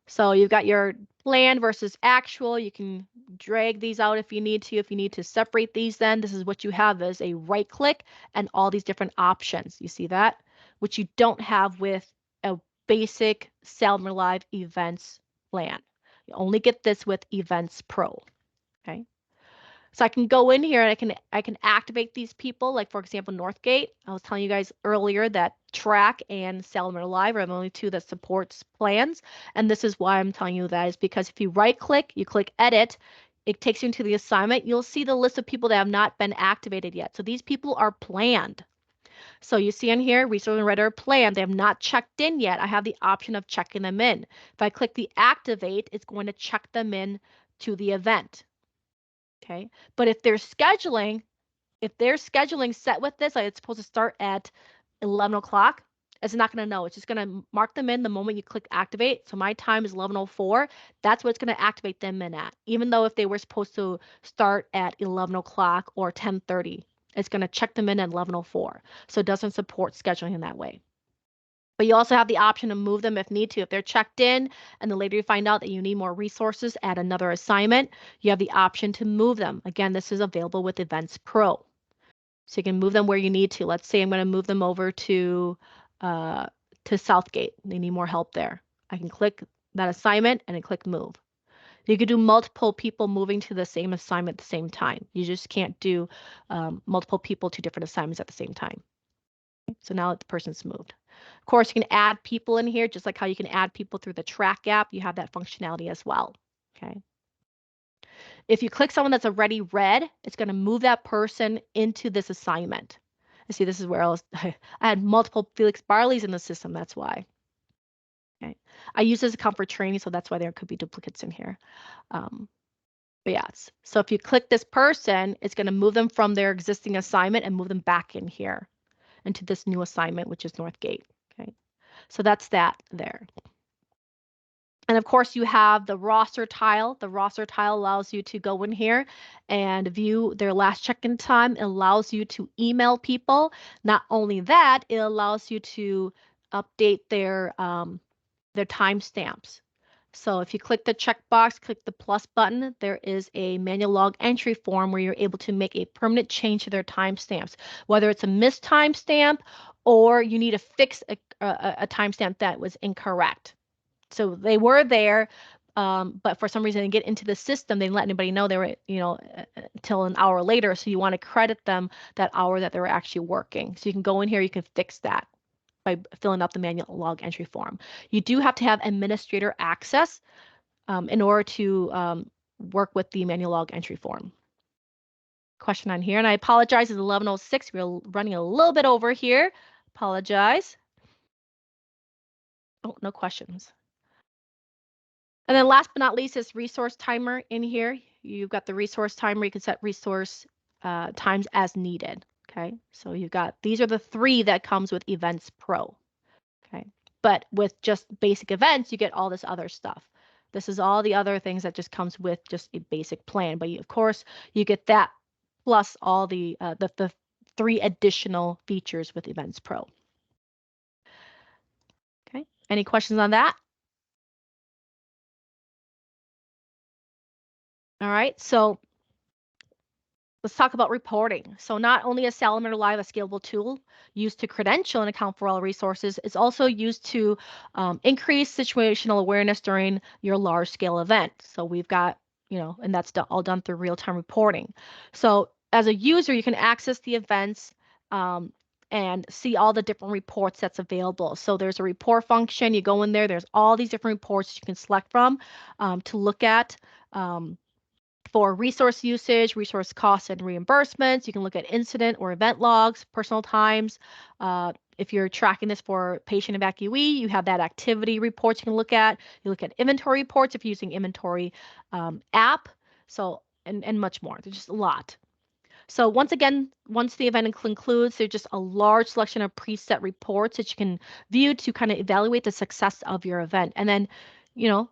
so you've got your plan versus actual. You can drag these out if you need to. If you need to separate these, then this is what you have is a right click and all these different options. You see that? Which you don't have with a basic Salamander Live events plan. You only get this with Events Pro. Okay. So I can go in here and I can activate these people. Like for example, Northgate. I was telling you guys earlier that Track and Salamander Live are the only two that supports plans. And this is why I'm telling you that is because if you right click, you click edit, it takes you into the assignment. You'll see the list of people that have not been activated yet. So these people are planned. So you see in here, resource and writer planned. They have not checked in yet. I have the option of checking them in. If I click the activate, it's going to check them in to the event. Okay, but if they're scheduling set with this, like it's supposed to start at 11 o'clock, it's not going to know. It's just going to mark them in the moment you click activate. So my time is 11:04. That's what it's going to activate them in at, even though if they were supposed to start at 11 o'clock or 10:30, it's going to check them in at 11:04. So it doesn't support scheduling in that way. But you also have the option to move them if need to. If they're checked in and then later you find out that you need more resources, add another assignment, you have the option to move them. Again, this is available with Events Pro. So you can move them where you need to. Let's say I'm going to move them over to Southgate. They need more help there. I can click that assignment and then click move. You could do multiple people moving to the same assignment at the same time. You just can't do multiple people to different assignments at the same time. So now the person's moved. Of course, you can add people in here, just like how you can add people through the track app. You have that functionality as well. Okay. If you click someone that's already red, it's going to move that person into this assignment. And see, this is where I had multiple Felix Barleys in the system. That's why. Okay. I use this account for training, so that's why there could be duplicates in here. But yes, so if you click this person, it's going to move them from their existing assignment and move them back in here into this new assignment, which is Northgate. Okay, so that's that there. And of course, you have the roster tile. The roster tile allows you to go in here and view their last check-in time. It allows you to email people. Not only that, it allows you to update their timestamps. So if you click the checkbox, click the plus button, there is a manual log entry form where you're able to make a permanent change to their timestamps, whether it's a missed timestamp or you need to fix a timestamp that was incorrect. So they were there, but for some reason they get into the system, they didn't let anybody know they were, till an hour later. So you want to credit them that hour that they were actually working. So you can go in here, you can fix that by filling out the manual log entry form. You do have to have administrator access in order to work with the manual log entry form. Question on here, and I apologize, it's 11:06. We're running a little bit over here. Apologize. Oh, no questions. And then last but not least is resource timer in here. You've got the resource timer. You can set resource times as needed. Okay, so you've got, these are the three that comes with Events Pro. Okay, but with just basic events, you get all this other stuff. This is all the other things that just comes with just a basic plan. But of course, you get that plus all the three additional features with Events Pro. Okay, any questions on that? All right, so let's talk about reporting. So not only is Salamander Live a scalable tool used to credential and account for all resources, it's also used to increase situational awareness during your large scale event. So we've got, and that's all done through real-time reporting. So as a user, you can access the events and see all the different reports that's available. So there's a report function. You go in there, there's all these different reports you can select from to look at. For resource usage, resource costs and reimbursements. You can look at incident or event logs, personal times. If you're tracking this for patient evacuee, you have that activity reports you can look at. You look at inventory reports if you're using inventory app. So, and much more. There's just a lot. So once again, once the event concludes, there's just a large selection of preset reports that you can view to kind of evaluate the success of your event, and then,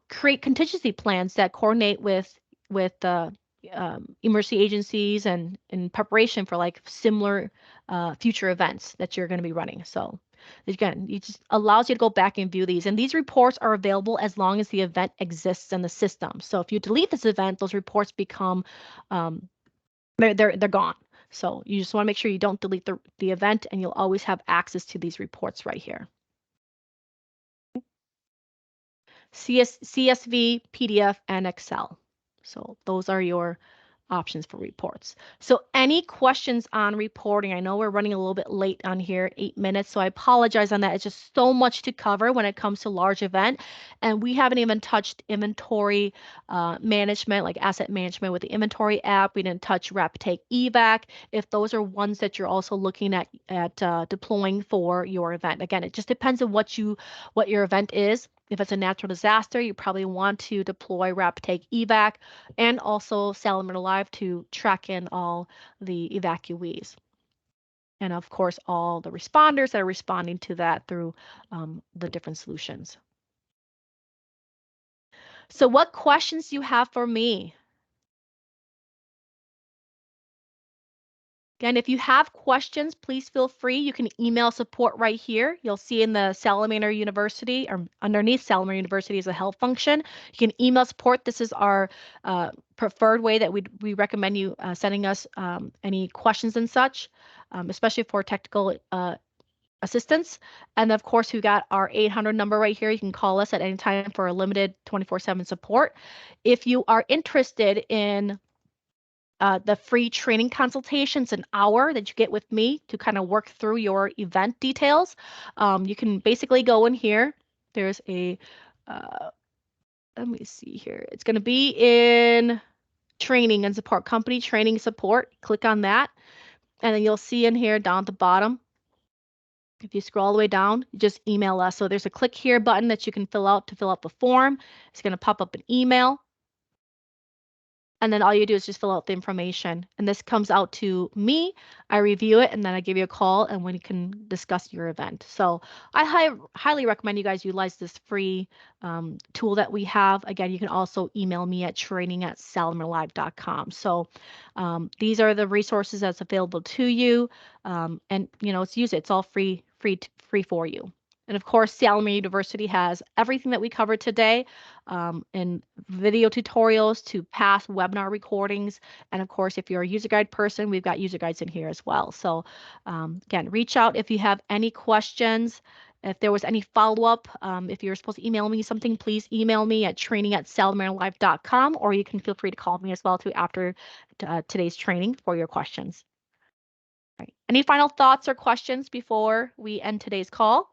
create contingency plans that coordinate with emergency agencies and in preparation for like similar future events that you're going to be running. So again, it just allows you to go back and view these, and these reports are available as long as the event exists in the system. So if you delete this event, those reports become they're gone. So you just want to make sure you don't delete the event, and you'll always have access to these reports right here. CSV, PDF, and Excel. So those are your options for reports. So any questions on reporting? I know we're running a little bit late on here, 8 minutes, so I apologize on that. It's just so much to cover when it comes to large event, and we haven't even touched inventory management, like asset management with the inventory app. We didn't touch Rapid Evac. If those are ones that you're also looking at deploying for your event. Again, it just depends on what your event is. If it's a natural disaster, you probably want to deploy Rapid Evac and also Salamander Live to track in all the evacuees. And of course, all the responders that are responding to that through the different solutions. So what questions do you have for me? Again, if you have questions, please feel free. You can email support right here. You'll see in the Salamander University, or underneath Salamander University is a help function. You can email support. This is our preferred way that we recommend you sending us any questions and such, especially for technical assistance. And of course, we got our 800 number right here. You can call us at any time for a limited 24/7 support. If you are interested in the free training consultations, an hour that you get with me to kind of work through your event details. You can basically go in here. There's let me see here. It's going to be in training and support, company training support. Click on that. And then you'll see in here down at the bottom, if you scroll all the way down, just email us. So there's a click here button that you can fill out the form. It's going to pop up an email. And then all you do is just fill out the information. And this comes out to me. I review it and then I give you a call and we can discuss your event. So I highly recommend you guys utilize this free tool that we have. Again, you can also email me at training@salamanderlive.com. So these are the resources that's available to you. And let's use it. It's all free for you. And of course, Salamander University has everything that we covered today in video tutorials to past webinar recordings. And of course, if you're a user guide person, we've got user guides in here as well. So again, reach out if you have any questions. If there was any follow-up, if you're supposed to email me something, please email me at training@salamanderlive.com, or you can feel free to call me as well too after today's training for your questions. All right. Any final thoughts or questions before we end today's call?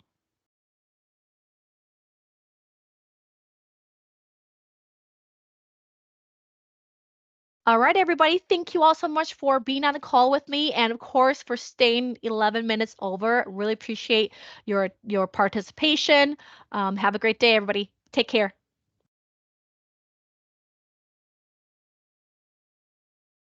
All right, everybody. Thank you all so much for being on the call with me, and of course for staying 11 minutes over. Really appreciate your participation. Have a great day, everybody. Take care.